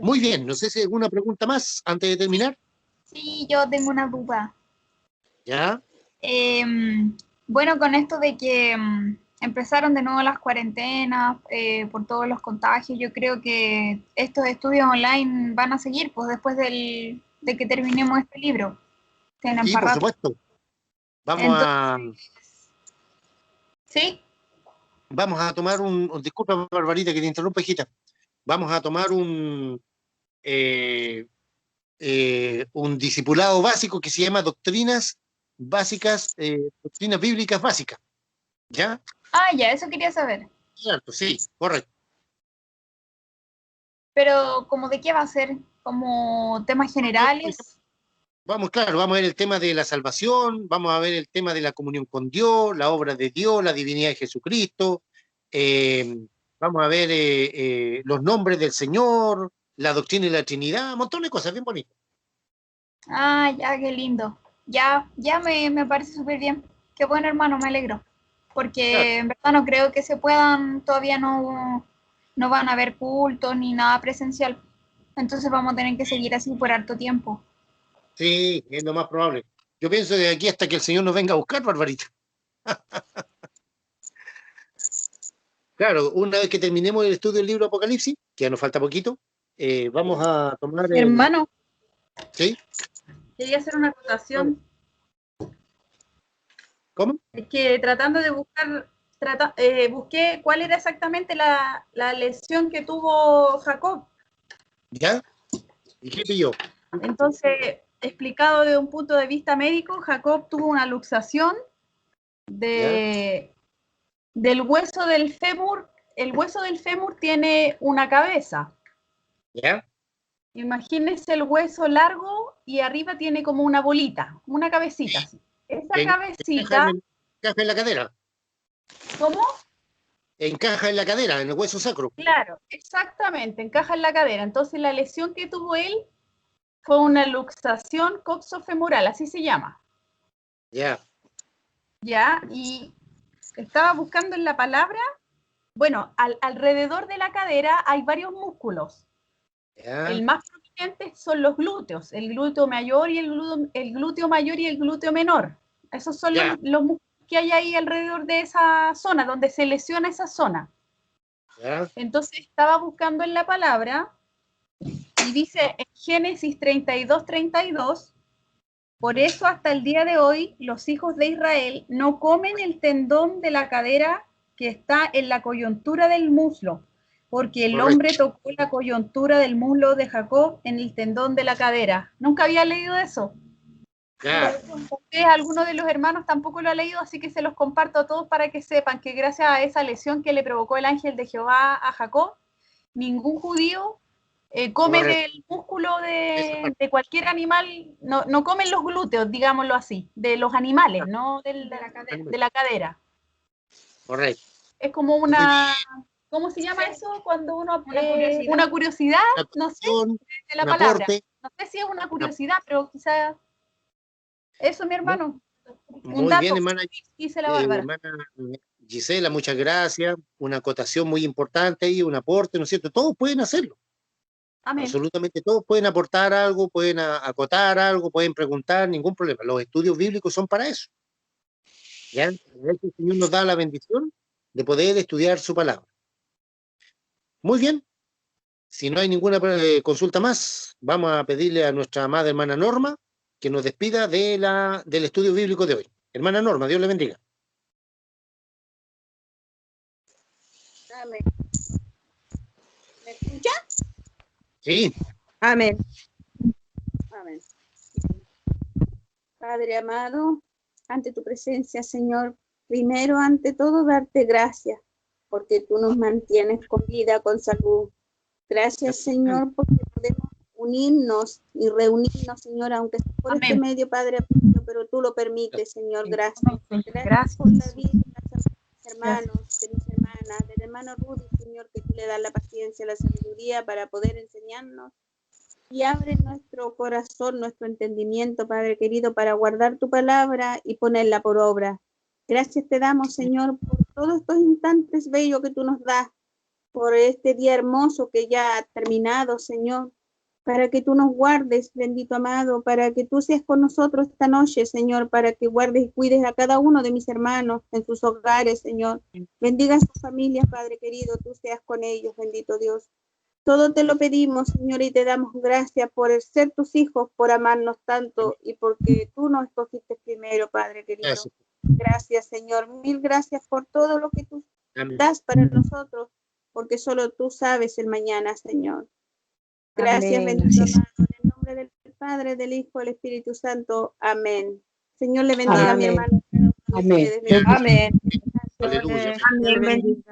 Muy bien, no sé si hay alguna pregunta más antes de terminar. Sí, yo tengo una duda. ¿Ya? Bueno, con esto de que empezaron de nuevo las cuarentenas por todos los contagios, yo creo que estos estudios online van a seguir pues después de que terminemos este libro. Tienen Sí, para por rato. supuesto. ¿Sí? Vamos a tomar disculpa, Barbarita, que te interrumpa, hijita. Vamos a tomar un discipulado básico que se llama Doctrinas Bíblicas Básicas. ¿Ya? Ah, ya, eso quería saber. Cierto, sí, correcto. Pero, ¿como de qué va a ser? ¿Como temas generales? Vamos a ver el tema de la salvación, vamos a ver el tema de la comunión con Dios, la obra de Dios, la divinidad de Jesucristo, vamos a ver los nombres del Señor, la doctrina de la Trinidad, un montón de cosas bien bonitas. Ah, ya, qué lindo. Ya me parece súper bien. Qué bueno, hermano, me alegro. Porque Claro. en verdad no creo que se puedan, todavía no van a haber cultos ni nada presencial. Entonces vamos a tener que seguir así por harto tiempo. Sí, es lo más probable. Yo pienso de aquí hasta que el Señor nos venga a buscar, Barbarita. Claro, una vez que terminemos el estudio del libro Apocalipsis, que ya nos falta poquito, vamos a tomar... Hermano, ¿Sí? quería hacer una acotación. ¿Cómo? Es que tratando de buscar, busqué cuál era exactamente la lesión que tuvo Jacob. ¿Ya? ¿Y qué pilló? Entonces, explicado desde un punto de vista médico, Jacob tuvo una luxación del hueso del fémur. El hueso del fémur tiene una cabeza. ¿Ya? Imagínense el hueso largo y arriba tiene como una bolita, una cabecita. Así. Esa Que cabecita, encaja en la cadera. ¿cómo? Encaja en la cadera, en el hueso sacro. Claro, exactamente, encaja en la cadera. Entonces la lesión que tuvo él fue una luxación coxofemoral, así se llama. Ya. Ya, y estaba buscando en la palabra, bueno, alrededor de la cadera hay varios músculos. Ya. El más prominente son los glúteos, el glúteo mayor y el glúteo mayor y el glúteo menor. Esos son Ya. los músculos que hay ahí alrededor de esa zona, donde se lesiona esa zona. Ya. Entonces estaba buscando en la palabra y dice en Génesis 32:32, por eso hasta el día de hoy los hijos de Israel no comen el tendón de la cadera que está en la coyuntura del muslo, porque el Correcto. hombre tocó la coyuntura del muslo de Jacob en el tendón de la cadera. ¿Nunca había leído eso? Ya. Alguno de los hermanos tampoco lo ha leído, así que se los comparto a todos para que sepan que gracias a esa lesión que le provocó el ángel de Jehová a Jacob, ningún judío come Correcto. del músculo Esa parte. de cualquier animal, no comen los glúteos, digámoslo así, de los animales, no de la cadera. Correcto. Es como una, ¿cómo se llama eso? Cuando uno, una curiosidad, no sé, de la Un palabra. aporte. No sé si es una curiosidad, pero quizás eso, mi hermano. Un Muy dato, bien, hermana, dice la Bárbara. hermana Gisela, muchas gracias. Una acotación muy importante y un aporte, ¿no es cierto? Todos pueden hacerlo. Amén. Absolutamente todos pueden aportar algo, pueden acotar algo, pueden preguntar, ningún problema. Los estudios bíblicos son para eso. ¿Ya? El Señor nos da la bendición de poder estudiar su palabra. Muy bien. Si no hay ninguna consulta más, vamos a pedirle a nuestra amada hermana Norma que nos despida del estudio bíblico de hoy. Hermana Norma, Dios le bendiga. Amén. ¿Me escucha? Sí. Amén. Amén. Padre amado, ante tu presencia, Señor, primero, ante todo, darte gracias, porque tú nos mantienes con vida, con salud. Gracias, Señor, porque podemos unirnos y reunirnos, Señor, aunque sea por Amén. este medio, Padre, pero tú lo permites, Señor. Gracias. Gracias. Por la vida de mis hermanos, de mis hermanas, del hermano Rudy, Señor, que tú le das la paciencia, la sabiduría para poder enseñarnos. Y abre nuestro corazón, nuestro entendimiento, Padre querido, para guardar tu palabra y ponerla por obra. Gracias te damos, Señor, por todos estos instantes bellos que tú nos das, por este día hermoso que ya ha terminado, Señor, para que tú nos guardes, bendito amado, para que tú seas con nosotros esta noche, Señor, para que guardes y cuides a cada uno de mis hermanos en sus hogares, Señor. Bendiga a sus familias, Padre querido, tú seas con ellos, bendito Dios. Todo te lo pedimos, Señor, y te damos gracias por ser tus hijos, por amarnos tanto y porque tú nos escogiste primero, Padre querido. Gracias. Gracias, Señor. Mil gracias por todo lo que tú Amén. das para nosotros, porque solo tú sabes el mañana, Señor. Gracias, Amén. bendito amado, en el nombre del Padre, del Hijo, del Espíritu Santo. Amén. Señor le bendiga a mi Amén. hermano. Amén. Ustedes. Amén. Aleluya. Amén.